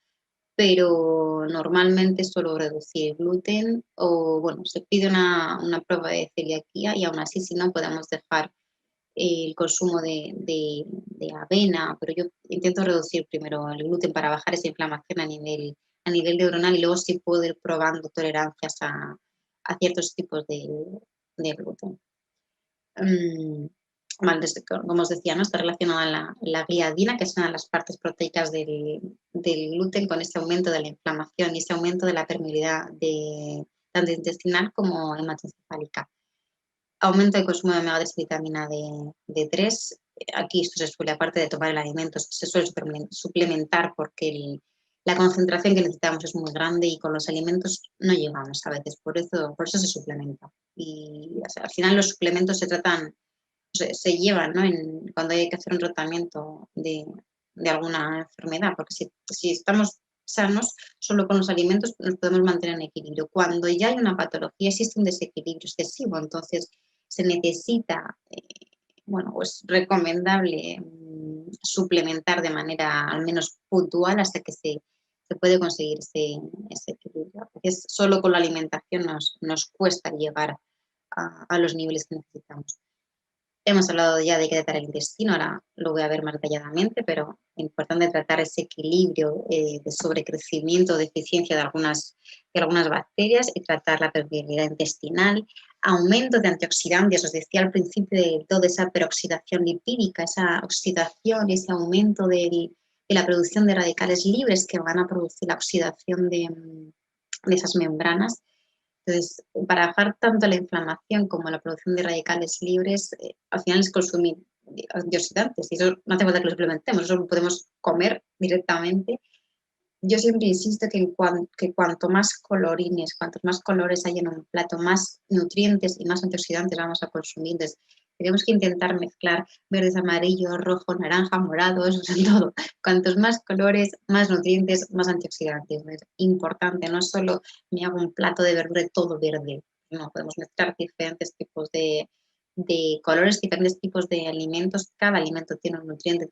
pero normalmente suelo reducir gluten o, bueno, se pide una prueba de celiaquía y aún así, si no, podemos dejar el consumo de avena, pero yo intento reducir primero el gluten para bajar esa inflamación a nivel neuronal y luego sí puedo ir probando tolerancias a ciertos tipos de gluten. Como os decía, ¿no? Está relacionada la gliadina, que es una de las partes proteicas del gluten, con ese aumento de la inflamación y ese aumento de la permeabilidad tanto intestinal como hematoencefálica. Aumento del consumo de omega 3 y vitamina D3. Aquí esto se suele, aparte de tomar el alimento, se suele suplementar porque la concentración que necesitamos es muy grande y con los alimentos no llegamos a veces, por eso se suplementa. Y o sea, al final los suplementos se llevan, ¿no? Cuando hay que hacer un tratamiento de alguna enfermedad, porque si estamos sanos, solo con los alimentos nos podemos mantener en equilibrio. Cuando ya hay una patología, existe un desequilibrio excesivo, entonces se necesita, bueno, pues recomendable suplementar de manera al menos puntual hasta que se puede conseguir ese equilibrio. Porque solo con la alimentación nos cuesta llegar a los niveles que necesitamos. Hemos hablado ya de que tratar el intestino, ahora lo voy a ver más detalladamente, pero es importante tratar ese equilibrio de sobrecrecimiento, deficiencia de algunas bacterias y tratar la permeabilidad intestinal, aumento de antioxidantes, os decía al principio de toda esa peroxidación lipídica, esa oxidación, ese aumento de la producción de radicales libres que van a producir la oxidación de esas membranas. Entonces, para bajar tanto la inflamación como la producción de radicales libres, al final es consumir antioxidantes y eso no hace falta que lo suplementemos, eso lo podemos comer directamente. Yo siempre insisto que cuanto más colorines, cuantos más colores hay en un plato, más nutrientes y más antioxidantes vamos a consumir. Entonces, Tenemos que intentar mezclar verdes, amarillos, rojos, naranjas, morados, o sea, todo. Cuantos más colores, más nutrientes, más antioxidantes. Es importante, no solo me hago un plato de verdura todo verde. No, podemos mezclar diferentes tipos de colores, diferentes tipos de alimentos. Cada alimento tiene un nutriente.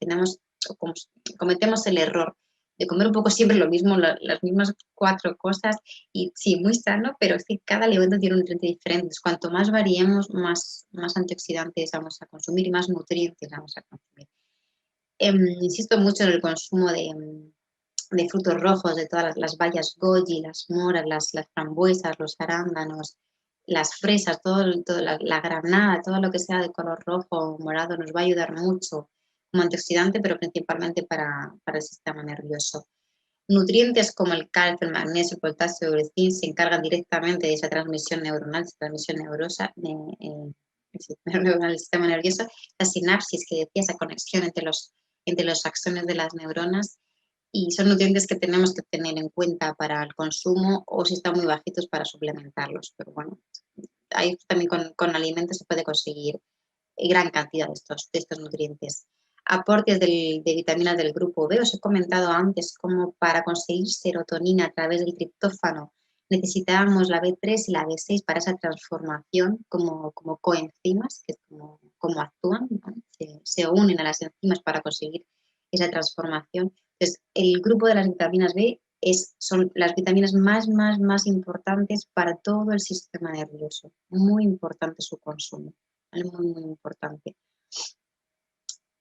Cometemos el error de comer un poco siempre lo mismo, las mismas 4 cosas, y sí, muy sano, pero es que cada alimento tiene un nutriente diferente. Cuanto más variemos, más antioxidantes vamos a consumir y más nutrientes vamos a consumir. Insisto mucho en el consumo de frutos rojos, de todas las bayas goji, las moras, las frambuesas, los arándanos, las fresas, todo la granada, todo lo que sea de color rojo o morado nos va a ayudar mucho como antioxidante, pero principalmente para el sistema nervioso. Nutrientes como el calcio, el magnesio, el potasio, el zinc se encargan directamente de esa transmisión neuronal, esa transmisión neurosa, el sistema neuronal, el sistema nervioso, la sinapsis que decía, esa conexión entre los axones de las neuronas, y son nutrientes que tenemos que tener en cuenta para el consumo o si están muy bajitos para suplementarlos. Pero bueno, ahí también con alimentos se puede conseguir gran cantidad de estos nutrientes. Aportes de vitaminas del grupo B, os he comentado antes cómo para conseguir serotonina a través del triptófano necesitábamos la B3 y la B6 para esa transformación como coenzimas, que es como actúan, ¿no? Se unen a las enzimas para conseguir esa transformación. Entonces, el grupo de las vitaminas B son las vitaminas más importantes para todo el sistema nervioso. Muy importante su consumo, ¿vale? Muy importante.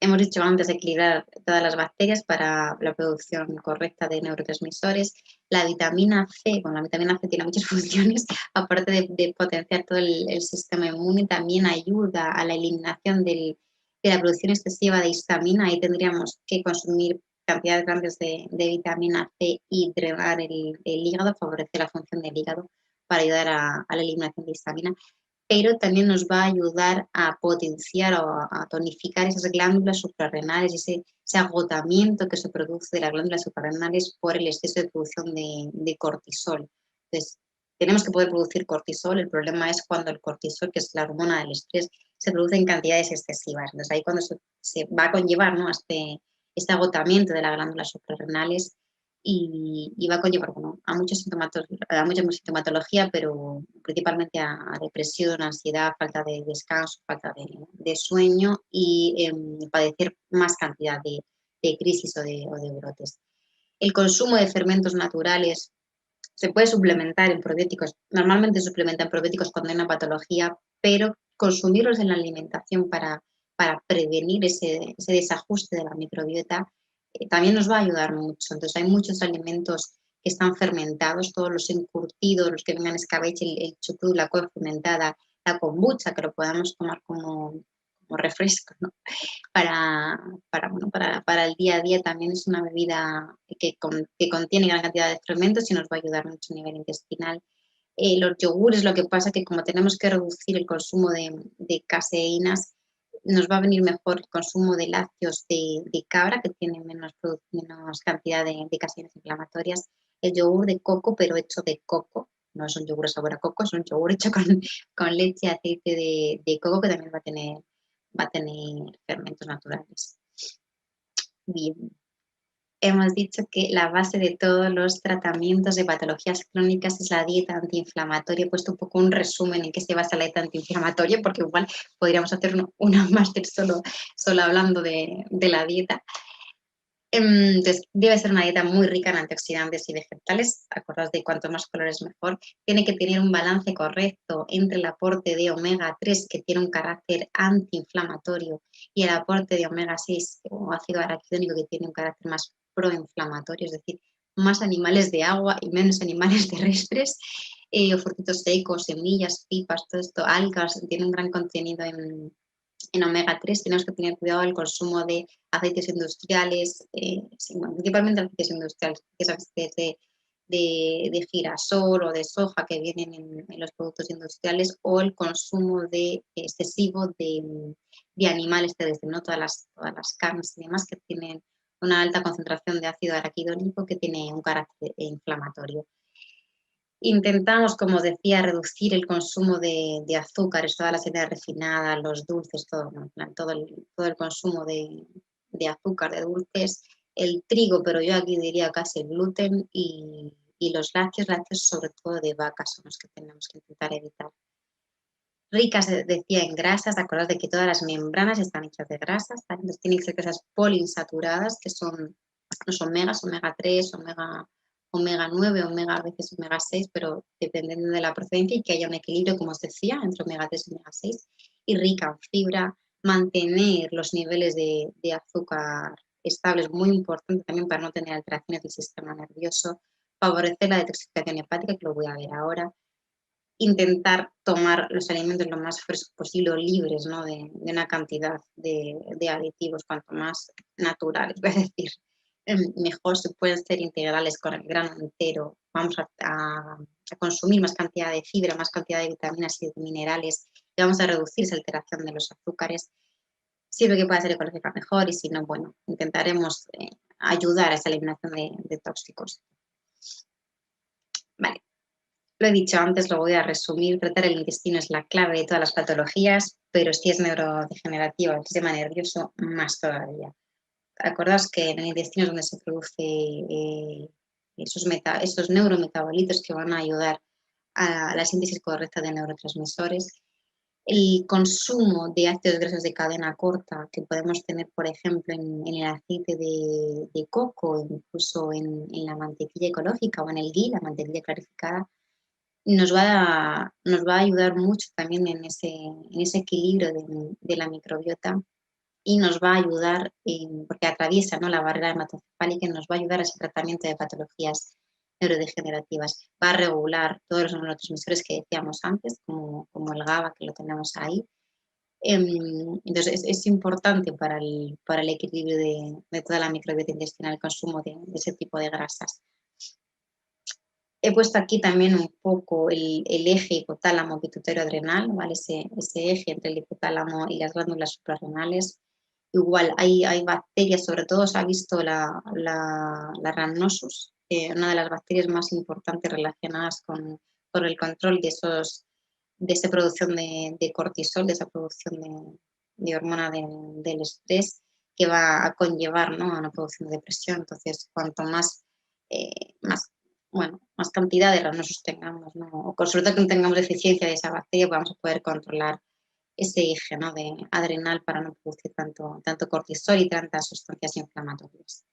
Hemos dicho antes equilibrar todas las bacterias para la producción correcta de neurotransmisores. La vitamina C, bueno, la vitamina C tiene muchas funciones, aparte de potenciar todo el sistema inmune, también ayuda a la eliminación de la producción excesiva de histamina. Ahí tendríamos que consumir cantidades grandes de vitamina C y drenar el hígado, favorecer la función del hígado para ayudar a la eliminación de histamina, pero también nos va a ayudar a potenciar o a tonificar esas glándulas suprarrenales, ese agotamiento que se produce de las glándulas suprarrenales por el exceso de producción de cortisol. Entonces, tenemos que poder producir cortisol, el problema es cuando el cortisol, que es la hormona del estrés, se produce en cantidades excesivas. Entonces, ahí cuando se va a conllevar, ¿no?, este agotamiento de las glándulas suprarrenales, y va a conllevar, bueno, a mucha sintomatología, pero principalmente a depresión, ansiedad, falta de descanso, falta de sueño y padecer más cantidad de crisis o de brotes. El consumo de fermentos naturales se puede suplementar en probióticos. Normalmente se suplementa en probióticos cuando hay una patología, pero consumirlos en la alimentación para prevenir ese desajuste de la microbiota también nos va a ayudar mucho. Entonces, hay muchos alimentos que están fermentados, todos los encurtidos, los que vengan escabeche, el chucrut, la col fermentada, la kombucha, que lo podamos tomar como refresco, ¿no? Bueno, para el día a día también es una bebida que contiene gran cantidad de fermentos y nos va a ayudar mucho a nivel intestinal. Los yogures, lo que pasa es que como tenemos que reducir el consumo de caseínas, nos va a venir mejor el consumo de lácteos de cabra, que tiene menos cantidad de caseínas inflamatorias, el yogur de coco, pero hecho de coco. No es un yogur sabor a coco, es un yogur hecho con leche y aceite de coco, que también va a tener fermentos naturales. Bien, hemos dicho que la base de todos los tratamientos de patologías crónicas es la dieta antiinflamatoria. He puesto un poco un resumen en qué se basa la dieta antiinflamatoria, porque igual podríamos hacer una máster solo hablando de la dieta. Entonces, debe ser una dieta muy rica en antioxidantes y vegetales. Acordaos de cuanto más colores mejor. Tiene que tener un balance correcto entre el aporte de omega 3, que tiene un carácter antiinflamatorio, y el aporte de omega 6 o ácido araquidónico, que tiene un carácter más proinflamatorio, es decir, más animales de agua y menos animales terrestres, o frutos secos, semillas, pipas, todo esto, algas, tiene un gran contenido en omega 3. Tenemos que tener cuidado al consumo de aceites industriales, bueno, principalmente aceites industriales, que es aceites de girasol o de soja que vienen en los productos industriales, o el consumo excesivo de animales terrestres, ¿no? Todas las carnes y demás que tienen una alta concentración de ácido araquidónico, que tiene un carácter inflamatorio. Intentamos, como os decía, reducir el consumo de azúcares, todas las harinas refinadas, los dulces, todo, ¿no? En plan, todo el consumo de azúcar, de dulces, el trigo, pero yo aquí diría casi el gluten y los lácteos sobre todo de vaca son los que tenemos que intentar evitar. Ricas, decía, en grasas, acordad de que todas las membranas están hechas de grasas, ¿vale? Entonces tienen que ser grasas poliinsaturadas, que son los omegas, omega 3, omega 9, omega, a veces omega 6, pero dependiendo de la procedencia y que haya un equilibrio, como os decía, entre omega 3 y omega 6, y rica en fibra, mantener los niveles de azúcar estables, muy importante también para no tener alteraciones del sistema nervioso, favorecer la detoxificación hepática, que lo voy a ver ahora, intentar tomar los alimentos lo más frescos posible o libres, ¿no? de una cantidad de aditivos, cuanto más naturales, voy a decir, mejor. Se pueden ser integrales con el grano entero, vamos a consumir más cantidad de fibra, más cantidad de vitaminas y de minerales, y vamos a reducir esa alteración de los azúcares. Siempre que pueda ser ecológica mejor, y si no, bueno, intentaremos ayudar a esa eliminación de tóxicos. Vale. Lo he dicho antes, lo voy a resumir. Tratar el intestino es la clave de todas las patologías, pero si es neurodegenerativa el sistema nervioso, más todavía. Acordaos que en el intestino es donde se produce esos neurometabolitos que van a ayudar a la síntesis correcta de neurotransmisores. El consumo de ácidos grasos de cadena corta que podemos tener, por ejemplo, en el aceite de coco, incluso en la mantequilla ecológica o en el ghee, la mantequilla clarificada, nos va a ayudar mucho también en ese equilibrio de la microbiota, y nos va a ayudar, porque atraviesa, ¿no?, la barrera hematocefálica, y nos va a ayudar a ese tratamiento de patologías neurodegenerativas. Va a regular todos los neurotransmisores que decíamos antes, como el GABA, que lo tenemos ahí. Entonces es importante para el equilibrio de toda la microbiota intestinal el consumo de ese tipo de grasas. He puesto aquí también un poco el eje hipotálamo pituitario adrenal, ¿vale? Ese eje entre el hipotálamo y las glándulas suprarrenales. Igual hay bacterias, sobre todo se ha visto la Rhamnosus, una de las bacterias más importantes relacionadas con el control de esa producción de cortisol, de esa producción de hormona del estrés, que va a conllevar, ¿no?, a una producción de depresión. Entonces, cuanto más cantidad de Rhamnosus tengamos, ¿no?, o con suerte que no tengamos deficiencia de esa bacteria, vamos a poder controlar ese eje, ¿no?, de adrenal, para no producir tanto cortisol y tantas sustancias inflamatorias.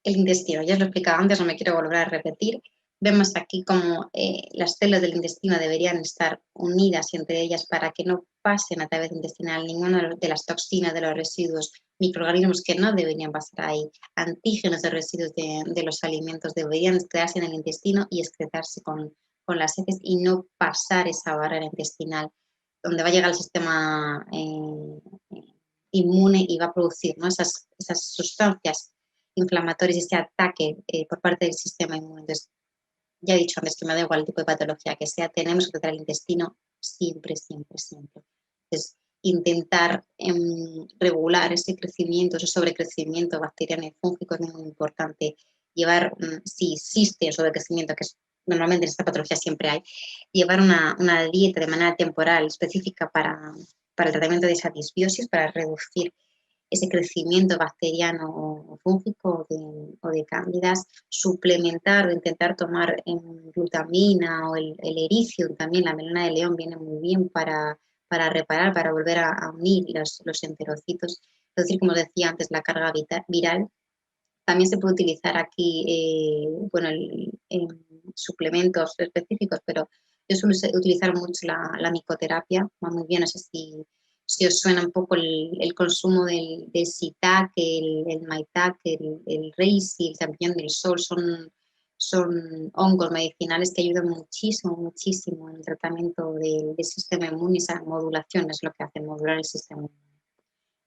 El intestino, ya os lo explicaba antes, no me quiero volver a repetir. Vemos aquí cómo las células del intestino deberían estar unidas entre ellas para que no pasen a través intestinal ninguna de las toxinas, de los residuos, microorganismos que no deberían pasar ahí, antígenos de residuos de los alimentos, deberían quedarse en el intestino y excretarse con las heces y no pasar esa barrera intestinal, donde va a llegar el sistema inmune y va a producir, ¿no?, esas sustancias inflamatorios, ese ataque por parte del sistema inmune. Entonces, ya he dicho antes que me da igual el tipo de patología que sea, tenemos que tratar el intestino siempre, siempre, siempre. Entonces, intentar regular ese crecimiento, ese sobrecrecimiento bacteriano y fúngico es muy importante. Llevar, si existe sobrecrecimiento, que normalmente en esta patología siempre hay, llevar una dieta de manera temporal específica para el tratamiento de esa disbiosis, para reducir ese crecimiento bacteriano o fúngico o de cándidas, suplementar o intentar tomar glutamina o el ericio, también la melena de león viene muy bien para reparar, para volver a unir los enterocitos. Es decir, como decía antes, la carga viral. También se puede utilizar aquí, en suplementos específicos, pero yo suelo utilizar mucho la micoterapia, va muy bien. No sé si os suena un poco el consumo del shiitake, el maitake, el reishi, el champiñón del sol, son hongos medicinales que ayudan muchísimo, muchísimo en el tratamiento del sistema inmune, y esa modulación es lo que hace, modular el sistema inmune.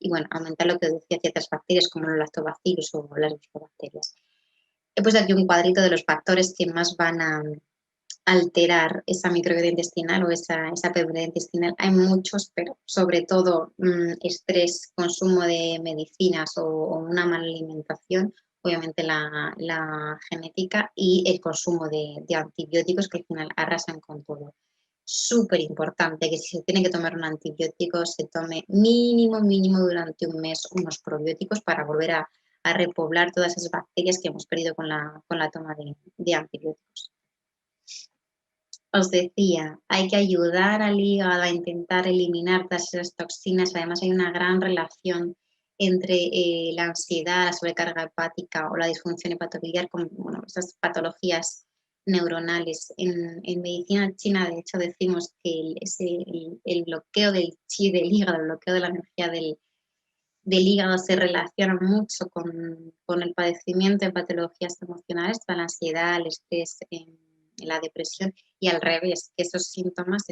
Y bueno, aumentar lo que decía, ciertas bacterias como los lactobacillus o las bifidobacterias. He puesto aquí un cuadrito de los factores que más van a alterar esa microbiota intestinal o esa permeabilidad intestinal. Hay muchos, pero sobre todo estrés, consumo de medicinas o una mala alimentación obviamente la genética y el consumo de antibióticos que al final arrasan con todo. Súper importante que si se tiene que tomar un antibiótico se tome mínimo durante un mes unos probióticos para volver a repoblar todas esas bacterias que hemos perdido con la toma de antibióticos. Os decía, hay que ayudar al hígado a intentar eliminar todas esas toxinas. Además, hay una gran relación entre la ansiedad, la sobrecarga hepática o la disfunción hepatobiliar con esas patologías neuronales. En medicina china, de hecho, decimos que el bloqueo del chi del hígado, el bloqueo de la energía del hígado se relaciona mucho con el padecimiento de patologías emocionales, toda la ansiedad, el estrés, la depresión y al revés, que esos síntomas,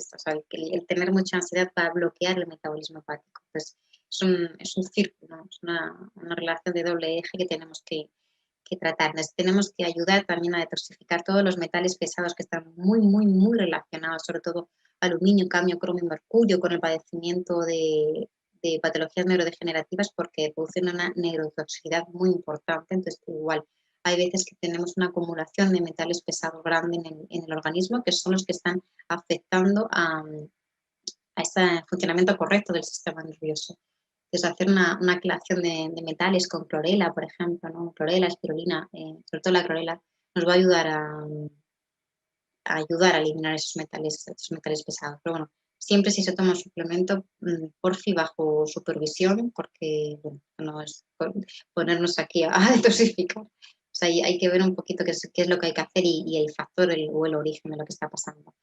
el tener mucha ansiedad va a bloquear el metabolismo hepático. Entonces, es un círculo, ¿no? Es una relación de doble eje que tenemos que tratar. Entonces, tenemos que ayudar también a detoxificar todos los metales pesados que están muy relacionados, sobre todo aluminio, cadmio, cromio y mercurio, con el padecimiento de patologías neurodegenerativas porque producen una neurotoxicidad muy importante. Entonces, igual, hay veces que tenemos una acumulación de metales pesados grande en el organismo que son los que están afectando a ese funcionamiento correcto del sistema nervioso. Entonces, hacer una aclaración de metales con clorela, por ejemplo, ¿no? Clorela, espirulina, sobre todo la clorela, nos va a ayudar a eliminar esos metales pesados. Pero bueno, siempre si se toma un suplemento, porfi bajo supervisión, porque bueno, no es ponernos aquí a detoxificar. O sea, hay que ver un poquito qué es lo que hay que hacer y el factor o el origen de lo que está pasando.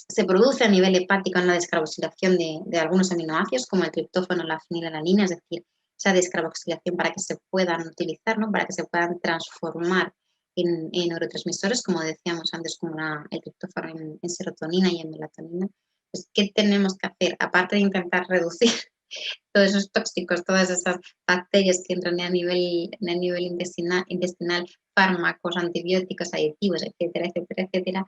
Se produce a nivel hepático en la descarboxilación de algunos aminoácidos, como el triptófano o la fenilalanina, es decir, esa descarboxilación para que se puedan utilizar, ¿no? Para que se puedan transformar en neurotransmisores, como decíamos antes, como el triptófano en serotonina y en melatonina. Pues, ¿qué tenemos que hacer? Aparte de intentar reducir todos esos tóxicos, todas esas bacterias que entran a nivel intestinal, fármacos, antibióticos, aditivos, etcétera,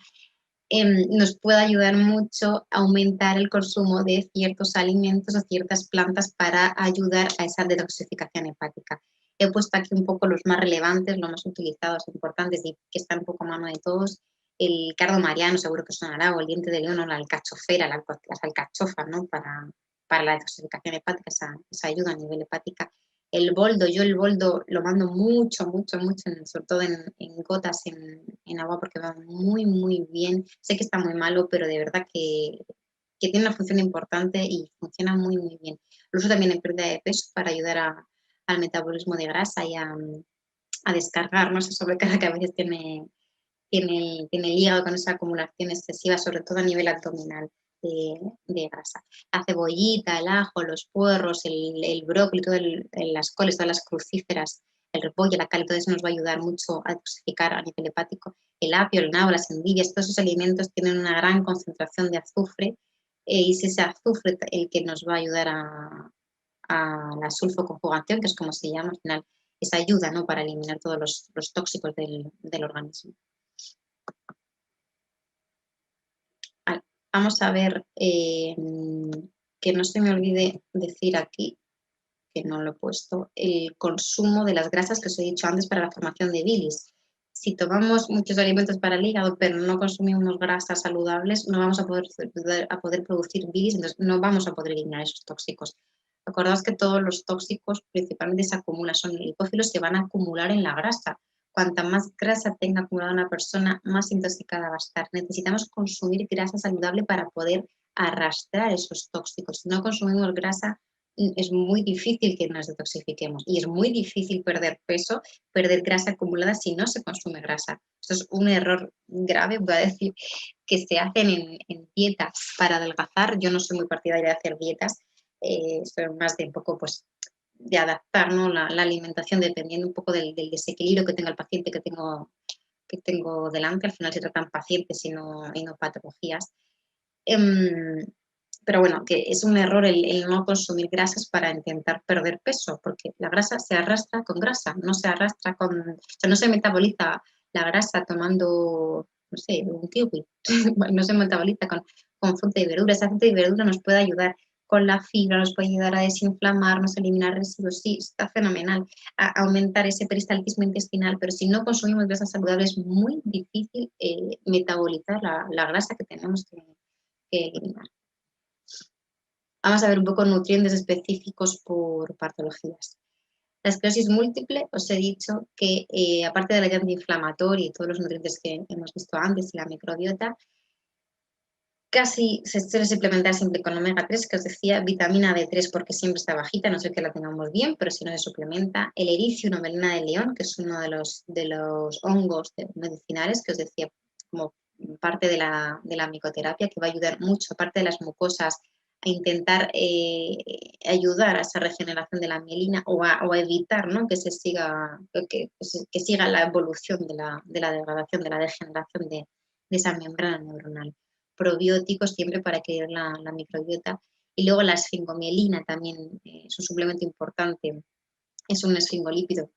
nos puede ayudar mucho a aumentar el consumo de ciertos alimentos o ciertas plantas para ayudar a esa detoxificación hepática. He puesto aquí un poco los más relevantes, los más utilizados, importantes y que están un poco a mano de todos. El cardo mariano, seguro que sonará, o el diente de león o la alcachofera, las alcachofas, ¿no? Para la detoxificación hepática, esa ayuda a nivel hepática. El boldo, yo el boldo lo mando mucho, sobre todo en gotas en agua porque va muy bien. Sé que está muy malo, pero de verdad que tiene una función importante y funciona muy bien. Lo uso también en pérdida de peso para ayudar al metabolismo de grasa y a descargar, ¿no? Esa sobrecarga que a veces tiene el hígado con esa acumulación excesiva, sobre todo a nivel abdominal de grasa. La cebollita, el ajo, los puerros, el brócoli, las coles, todas las crucíferas, el repollo, la cal, todo eso nos va a ayudar mucho a detoxificar a nivel hepático. El apio, el nabo, las endivias, todos esos alimentos tienen una gran concentración de azufre y es ese azufre el que nos va a ayudar a la sulfoconjugación, que es como se llama al final, esa ayuda, ¿no? Para eliminar todos los tóxicos del organismo. Vamos a ver, que no se me olvide decir aquí, que no lo he puesto, el consumo de las grasas que os he dicho antes para la formación de bilis. Si tomamos muchos alimentos para el hígado, pero no consumimos grasas saludables, no vamos a poder producir bilis, entonces no vamos a poder eliminar esos tóxicos. Acordaos que todos los tóxicos principalmente se acumulan, son lipófilos, se van a acumular en la grasa. Cuanta más grasa tenga acumulada una persona, más intoxicada va a estar. Necesitamos consumir grasa saludable para poder arrastrar esos tóxicos. Si no consumimos grasa, es muy difícil que nos detoxifiquemos y es muy difícil perder peso, perder grasa acumulada si no se consume grasa. Eso es un error grave, voy a decir, que se hacen en dietas para adelgazar. Yo no soy muy partidaria de hacer dietas, soy más de un poco pues de adaptar, ¿no? la alimentación dependiendo un poco del desequilibrio que tenga el paciente que tengo delante. Al final se tratan pacientes y no patologías. Pero bueno, que es un error el no consumir grasas para intentar perder peso, porque la grasa se arrastra con grasa, no se arrastra o sea, no se metaboliza la grasa tomando, no sé, un kiwi, no se metaboliza con fruta y verdura. Esa fruta y verdura nos puede ayudar con la fibra, nos puede ayudar a desinflamarnos, a eliminar residuos, sí, está fenomenal, a aumentar ese peristaltismo intestinal, pero si no consumimos grasa saludable es muy difícil metabolizar la grasa que tenemos que eliminar. Vamos a ver un poco nutrientes específicos por patologías. La esclerosis múltiple, os he dicho que aparte del agente antiinflamatorio y todos los nutrientes que hemos visto antes y la microbiota, casi se suele suplementar siempre con omega 3, que os decía, vitamina D3 porque siempre está bajita, no sé que la tengamos bien, pero si no se suplementa. El ericio, una melena de león, que es uno de los hongos medicinales que os decía, como parte de la micoterapia, que va a ayudar mucho, aparte de las mucosas, a intentar ayudar a esa regeneración de la mielina o a evitar, ¿no?, que se siga, que siga la evolución de la degradación, de la degeneración de esa membrana neuronal. Probióticos siempre para que la microbiota. Y luego la esfingomielina también es un suplemento importante, es un esfingolípido,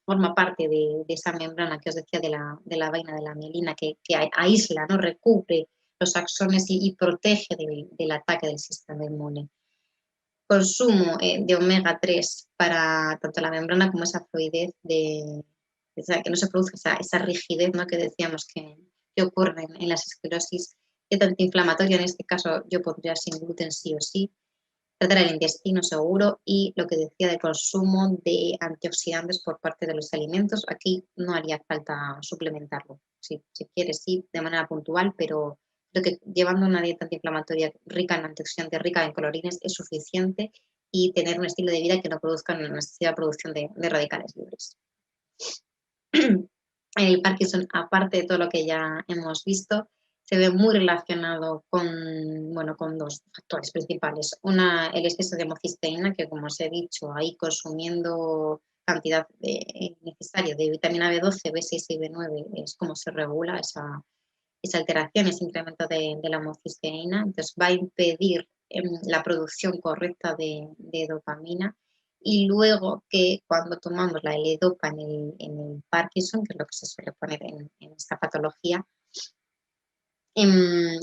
forma parte de esa membrana que os decía de la vaina de la mielina que aísla, ¿no?, recubre los axones y protege del ataque del sistema inmune. Consumo de omega 3 para tanto la membrana como esa fluidez o sea, que no se produzca esa rigidez, ¿no?, que decíamos que ocurre en las esclerosis. El antiinflamatorio, en este caso, yo pondría sin gluten sí o sí. Tratar el intestino seguro y lo que decía de consumo de antioxidantes por parte de los alimentos. Aquí no haría falta suplementarlo. Si quieres, sí, de manera puntual, pero creo que llevando una dieta antiinflamatoria rica en antioxidantes, rica en colorines, es suficiente y tener un estilo de vida que no produzca una necesidad de producción de radicales libres. El Parkinson, aparte de todo lo que ya hemos visto, se ve muy relacionado con dos factores principales. El exceso de homocisteína, que como os he dicho, ahí consumiendo cantidad necesaria de vitamina B12, B6 y B9 es como se regula esa alteración, ese incremento de la homocisteína. Entonces va a impedir la producción correcta de dopamina. Y luego que cuando tomamos la L-Dopa en el Parkinson, que es lo que se suele poner en esta patología,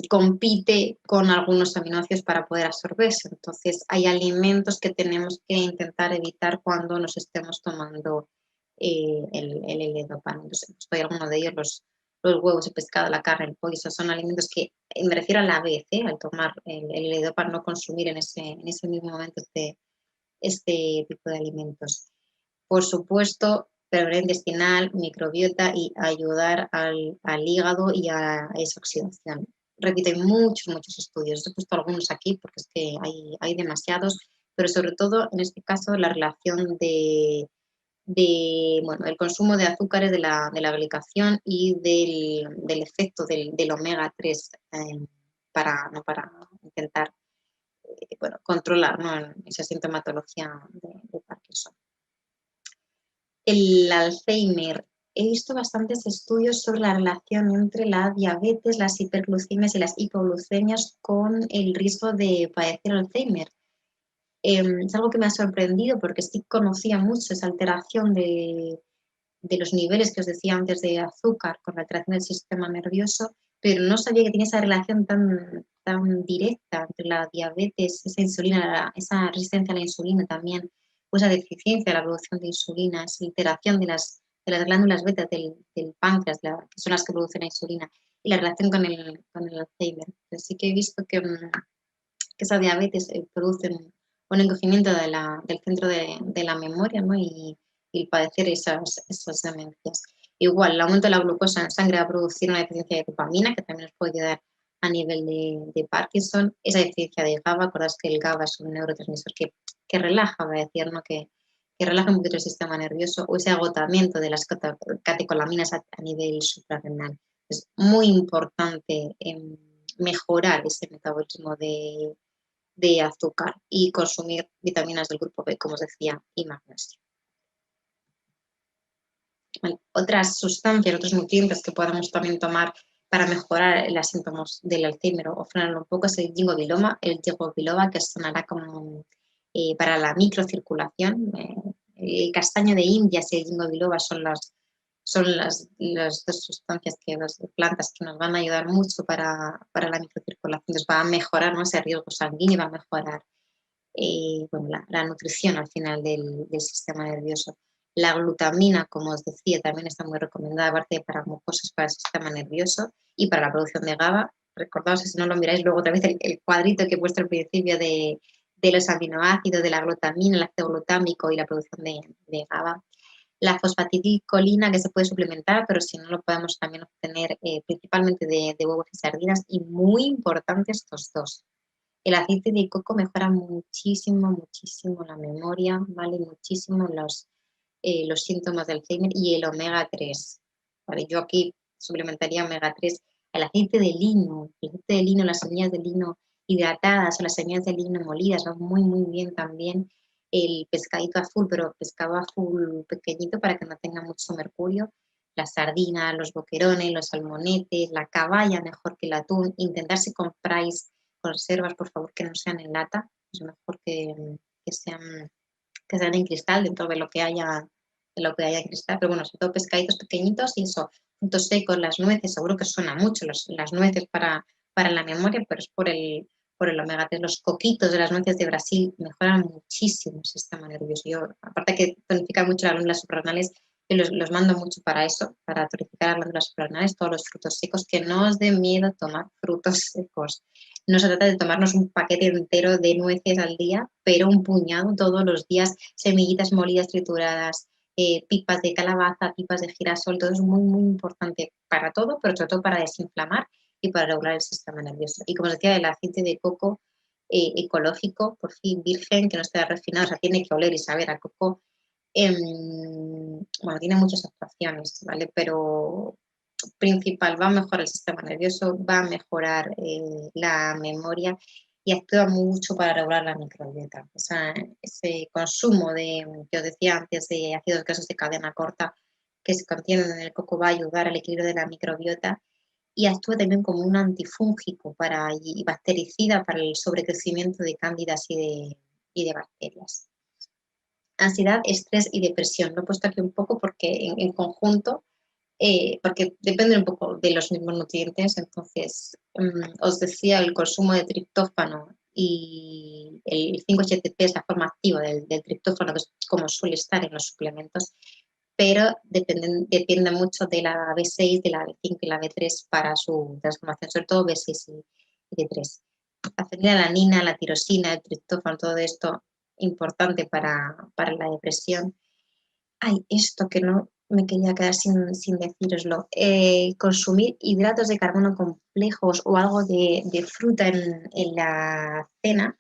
compite con algunos aminoácidos para poder absorberse. Entonces hay alimentos que tenemos que intentar evitar cuando nos estemos tomando el L-Dopa. Entonces, hay algunos de ellos, los huevos, el pescado, la carne, el pollo, esos son alimentos que, me refiero a la vez, al tomar el L-Dopa, no consumir en ese mismo momento este tipo de alimentos. Por supuesto, permeabilidad intestinal, microbiota y ayudar al hígado y a esa oxidación. Repito, hay muchos estudios. He puesto algunos aquí porque es que hay demasiados, pero sobre todo en este caso la relación el consumo de azúcares de la glicación y del efecto del omega 3 para intentar controlar, ¿no?, esa sintomatología de Parkinson. El Alzheimer. He visto bastantes estudios sobre la relación entre la diabetes, las hiperglucemias y las hipoglucemias con el riesgo de padecer Alzheimer. Es algo que me ha sorprendido porque sí conocía mucho esa alteración de los niveles que os decía antes de azúcar con la alteración del sistema nervioso, pero no sabía que tenía esa relación tan directa entre la diabetes, esa insulina, esa resistencia a la insulina también, o esa deficiencia de la producción de insulina, esa alteración de las glándulas beta del páncreas, que son las que producen la insulina, y la relación con el Alzheimer. Así que he visto que esa diabetes produce un encogimiento del centro de la memoria, ¿no?, y padecer esas demencias. Igual, el aumento de la glucosa en sangre va a producir una deficiencia de dopamina, que también nos puede ayudar a nivel de Parkinson. Esa deficiencia de GABA, acordaos que el GABA es un neurotransmisor que relaja, voy a decir, ¿no?, que relaja un poquito el sistema nervioso, o ese agotamiento de las catecolaminas a nivel suprarrenal. Es muy importante mejorar ese metabolismo de azúcar y consumir vitaminas del grupo B, como os decía, y magnesio. Bueno, otras sustancias, otros nutrientes que podemos también tomar para mejorar los síntomas del Alzheimer o frenarlo un poco es el ginkgo biloba, que sonará como para la microcirculación. El castaño de Indias y el ginkgo biloba son las dos sustancias, las plantas que nos van a ayudar mucho para la microcirculación. Entonces va a mejorar, ¿no?, ese riesgo sanguíneo y va a mejorar bueno, la nutrición al final del sistema nervioso. La glutamina, como os decía, también está muy recomendada, aparte para mucosas, para el sistema nervioso y para la producción de GABA. Recordaos, si no lo miráis luego otra vez, el cuadrito que he puesto al principio de los aminoácidos, de la glutamina, el ácido glutámico y la producción de GABA. La fosfatidilcolina que se puede suplementar, pero si no lo podemos también obtener principalmente de huevos y sardinas. Y muy importante estos dos. El aceite de coco mejora muchísimo, muchísimo la memoria, ¿vale? Muchísimo los síntomas de Alzheimer y el omega 3. ¿Vale? Yo aquí suplementaría omega 3. El aceite de lino, las semillas de lino hidratadas o las semillas de lino molidas van muy, muy bien también. El pescadito azul, pero pescado azul pequeñito para que no tenga mucho mercurio. La sardina, los boquerones, los salmonetes, la caballa mejor que el atún. Intentar si compráis conservas, por favor, que no sean en lata. Es mejor que sean en cristal dentro de lo que haya en cristal, pero bueno, sobre todo pescaditos pequeñitos y eso, frutos secos, las nueces, seguro que suena mucho las nueces para la memoria, pero es por el omega 3. Los coquitos de las nueces de Brasil mejoran muchísimo el sistema nervioso. Yo, aparte que tonifican mucho las glándulas suprarrenales, los mando mucho para eso, para tonificar las glándulas suprarrenales, todos los frutos secos, que no os dé miedo tomar frutos secos. No se trata de tomarnos un paquete entero de nueces al día, pero un puñado todos los días, semillitas molidas, trituradas, pipas de calabaza, pipas de girasol, todo es muy, muy importante para todo, pero sobre todo para desinflamar y para regular el sistema nervioso. Y como os decía, el aceite de coco ecológico, por fin virgen, que no esté refinado, o sea, tiene que oler y saber a coco. Bueno, tiene muchas actuaciones, ¿vale? Pero principal, va a mejorar el sistema nervioso, va a mejorar la memoria y actúa mucho para regular la microbiota. O sea, ese consumo que os decía antes de ácidos grasos de cadena corta que se contienen en el coco va a ayudar al equilibrio de la microbiota y actúa también como un antifúngico y bactericida para el sobrecrecimiento de cándidas y de bacterias. Ansiedad, estrés y depresión. Lo he puesto aquí un poco porque en conjunto porque depende un poco de los mismos nutrientes. Entonces, os decía, el consumo de triptófano y el 5-HTP es la forma activa del triptófano, que es como suele estar en los suplementos, pero depende mucho de la B6, de la B5 y la B3 para su transformación, sobre todo B6 y B3. La fenilalanina, la tirosina, el triptófano, todo esto importante para la depresión. Ay, esto que no me quería quedar sin decíroslo. Consumir hidratos de carbono complejos o algo de fruta en la cena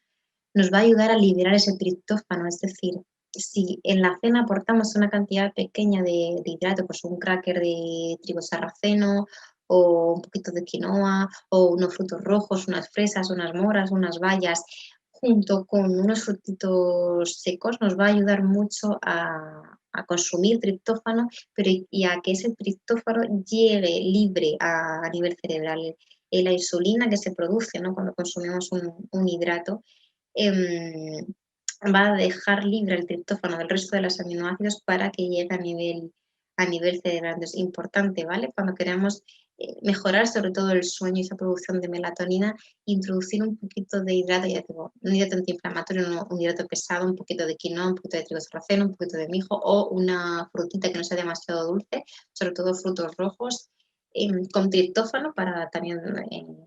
nos va a ayudar a liberar ese triptófano. Es decir, si en la cena aportamos una cantidad pequeña de hidrato, pues un cracker de trigo sarraceno o un poquito de quinoa o unos frutos rojos, unas fresas, unas moras, unas bayas, junto con unos frutitos secos, nos va a ayudar mucho a consumir triptófano, pero y a que ese triptófano llegue libre a nivel cerebral. La insulina que se produce, ¿no?, cuando consumimos un hidrato, va a dejar libre el triptófano del resto de los aminoácidos para que llegue a nivel cerebral. Entonces, importante, ¿vale? Cuando queremos mejorar sobre todo el sueño y esa producción de melatonina, introducir un poquito de hidrato, ya digo, un hidrato antiinflamatorio, no un hidrato pesado, un poquito de quinoa, un poquito de trigo sarraceno, un poquito de mijo o una frutita que no sea demasiado dulce, sobre todo frutos rojos, con triptófano para también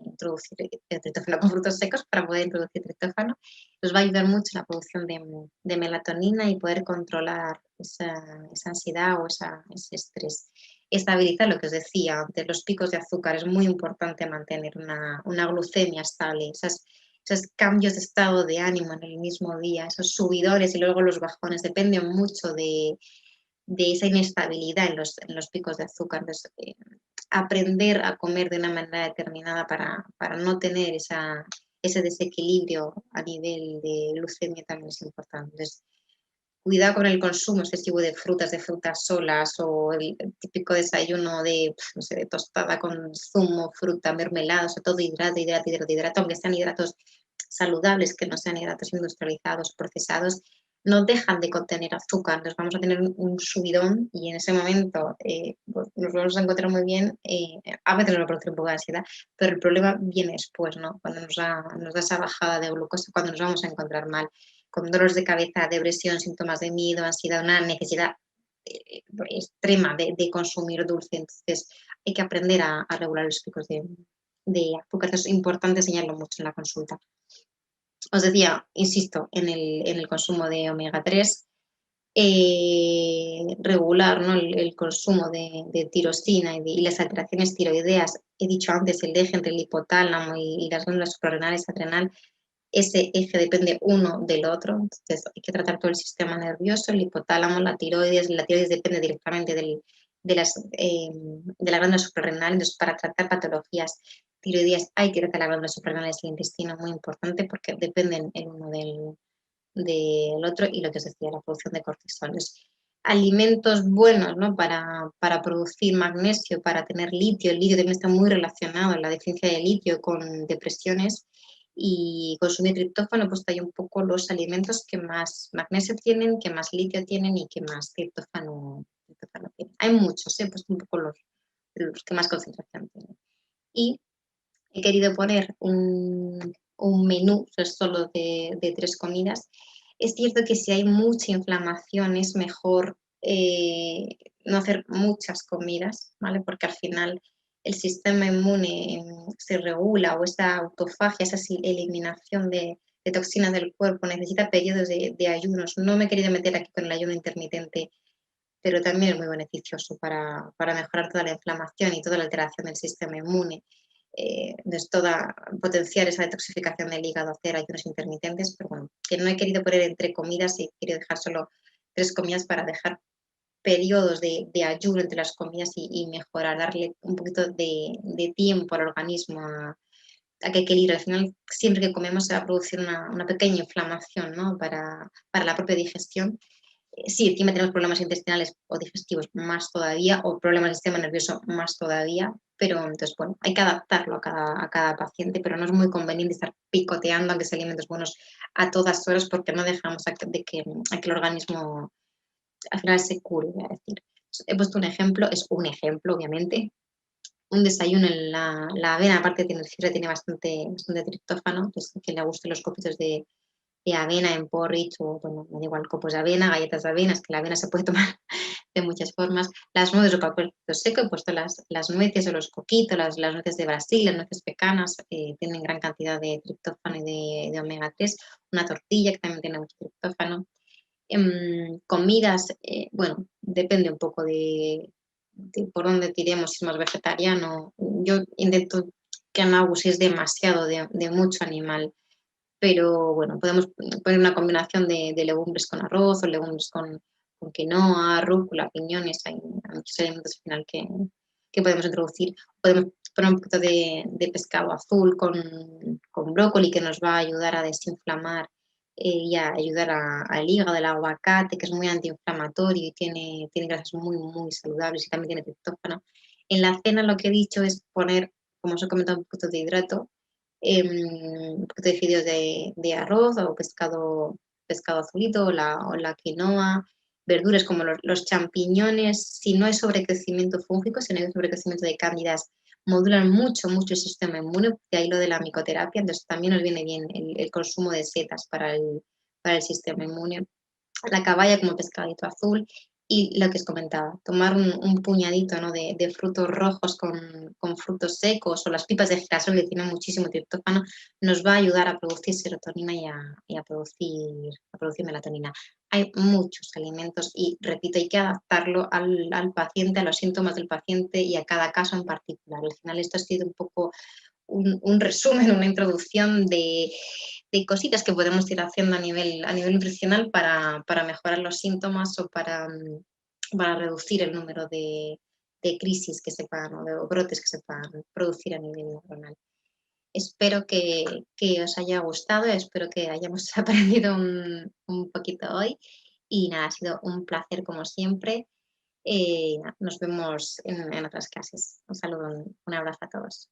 introducir triptófano con frutos secos para poder introducir triptófano. Nos va a ayudar mucho la producción de melatonina y poder controlar esa ansiedad o ese estrés. Estabilizar lo que os decía antes, los picos de azúcar. Es muy importante mantener una glucemia estable, esos cambios de estado de ánimo en el mismo día, esos subidores y luego los bajones, dependen mucho de esa inestabilidad en los picos de azúcar. Entonces, aprender a comer de una manera determinada para no tener ese desequilibrio a nivel de glucemia también es importante. Entonces, cuidado con el consumo excesivo de frutas solas o el típico desayuno no sé, de tostada con zumo, fruta, mermelada, o sea, todo hidrato, aunque sean hidratos saludables, que no sean hidratos industrializados, procesados, no dejan de contener azúcar. Entonces vamos a tener un subidón y en ese momento pues nos vamos a encontrar muy bien. A veces nos va a producir un poco de ansiedad, pero el problema viene después, ¿no? Cuando nos da esa bajada de glucosa, cuando nos vamos a encontrar mal. con dolores de cabeza, depresión, síntomas de miedo, ansiedad, una necesidad extrema de consumir dulce. Entonces hay que aprender a regular los picos de azúcar. Es importante enseñarlo mucho en la consulta. Os decía, insisto, en el consumo de omega 3, regular, ¿no? el consumo de tirosina y las alteraciones tiroideas. He dicho antes el eje entre el hipotálamo y las glándulas suprarrenales, adrenal, ese eje depende uno del otro, entonces hay que tratar todo el sistema nervioso, el hipotálamo, la tiroides depende directamente de la glándula suprarrenal. Entonces para tratar patologías tiroideas hay que tratar la glándula suprarrenal y el intestino, muy importante, porque dependen el uno del otro. Y lo que os decía, la producción de cortisol. Alimentos buenos, ¿no? para producir magnesio, para tener litio. El litio también está muy relacionado en la deficiencia de litio con depresiones, y consumir triptófano, pues hay un poco los alimentos que más magnesio tienen, que más litio tienen y que más triptófano tienen. Hay muchos, pues un poco los que más concentración tienen. Y he querido poner un menú solo de 3 comidas. Es cierto que si hay mucha inflamación es mejor no hacer muchas comidas, ¿vale? Porque al final el sistema inmune se regula, o esa autofagia, esa eliminación de toxinas del cuerpo necesita periodos de ayunos. No me he querido meter aquí con el ayuno intermitente, pero también es muy beneficioso para mejorar toda la inflamación y toda la alteración del sistema inmune. Potenciar esa detoxificación del hígado, hacer ayunos intermitentes, pero bueno, que no he querido poner entre comidas y he querido dejar solo 3 comidas para dejar periodos de ayuno entre las comidas y mejorar, darle un poquito de tiempo al organismo a que equilibre. Al final, siempre que comemos se va a producir una pequeña inflamación, ¿no? para la propia digestión. Sí, encima tenemos problemas intestinales o digestivos más todavía, o problemas del sistema nervioso más todavía, pero entonces, bueno, hay que adaptarlo a cada paciente, pero no es muy conveniente estar picoteando, aunque sean alimentos buenos, a todas horas, porque no dejamos que el organismo al final se cure, voy a decir. He puesto un ejemplo, es un ejemplo, obviamente. Un desayuno en la avena, aparte de tener fibra, tiene bastante triptófano, entonces que le gusten los copitos de avena en porridge, o bueno, me da igual, copos de avena, galletas de avena, es que la avena se puede tomar de muchas formas. Las nueces o papel seco, he puesto las nueces o los coquitos, las nueces de Brasil, las nueces pecanas, tienen gran cantidad de triptófano y de omega 3. Una tortilla que también tiene mucho triptófano. Comidas, bueno, depende un poco de por dónde tiremos, si es más vegetariano. Yo intento que no abuséis demasiado de mucho animal, pero bueno, podemos poner una combinación de legumbres con arroz, o legumbres con quinoa, rúcula, piñones. Hay muchos alimentos al final que podemos introducir. Podemos poner un poquito de pescado azul con brócoli, que nos va a ayudar a desinflamar y a ayudar al hígado. El aguacate, que es muy antiinflamatorio y tiene grasas muy, muy saludables, y también tiene triptófano. En la cena lo que he dicho es poner, como os he comentado, un poquito de hidrato, un poquito de fideos de arroz o pescado azulito, o la quinoa, verduras como los champiñones. Si no hay sobrecrecimiento fúngico, si no hay sobrecrecimiento de cándidas, modulan mucho, mucho el sistema inmune, de ahí lo de la micoterapia. Entonces también nos viene bien el consumo de setas para el sistema inmune. La caballa como pescadito azul. Y lo que os comentaba, tomar un puñadito, ¿no? de frutos rojos con frutos secos, o las pipas de girasol, que tienen muchísimo triptófano, nos va a ayudar a producir serotonina y a producir melatonina. Hay muchos alimentos y, repito, hay que adaptarlo al paciente, a los síntomas del paciente y a cada caso en particular. Al final esto ha sido un poco un resumen, una introducción de cositas que podemos ir haciendo a nivel nutricional para mejorar los síntomas, o para reducir el número de crisis que se puedan, o brotes que se puedan producir a nivel neuronal. Espero que os haya gustado, espero que hayamos aprendido un poquito hoy, y nada, ha sido un placer como siempre. Nos vemos en otras clases. Un saludo, un abrazo a todos.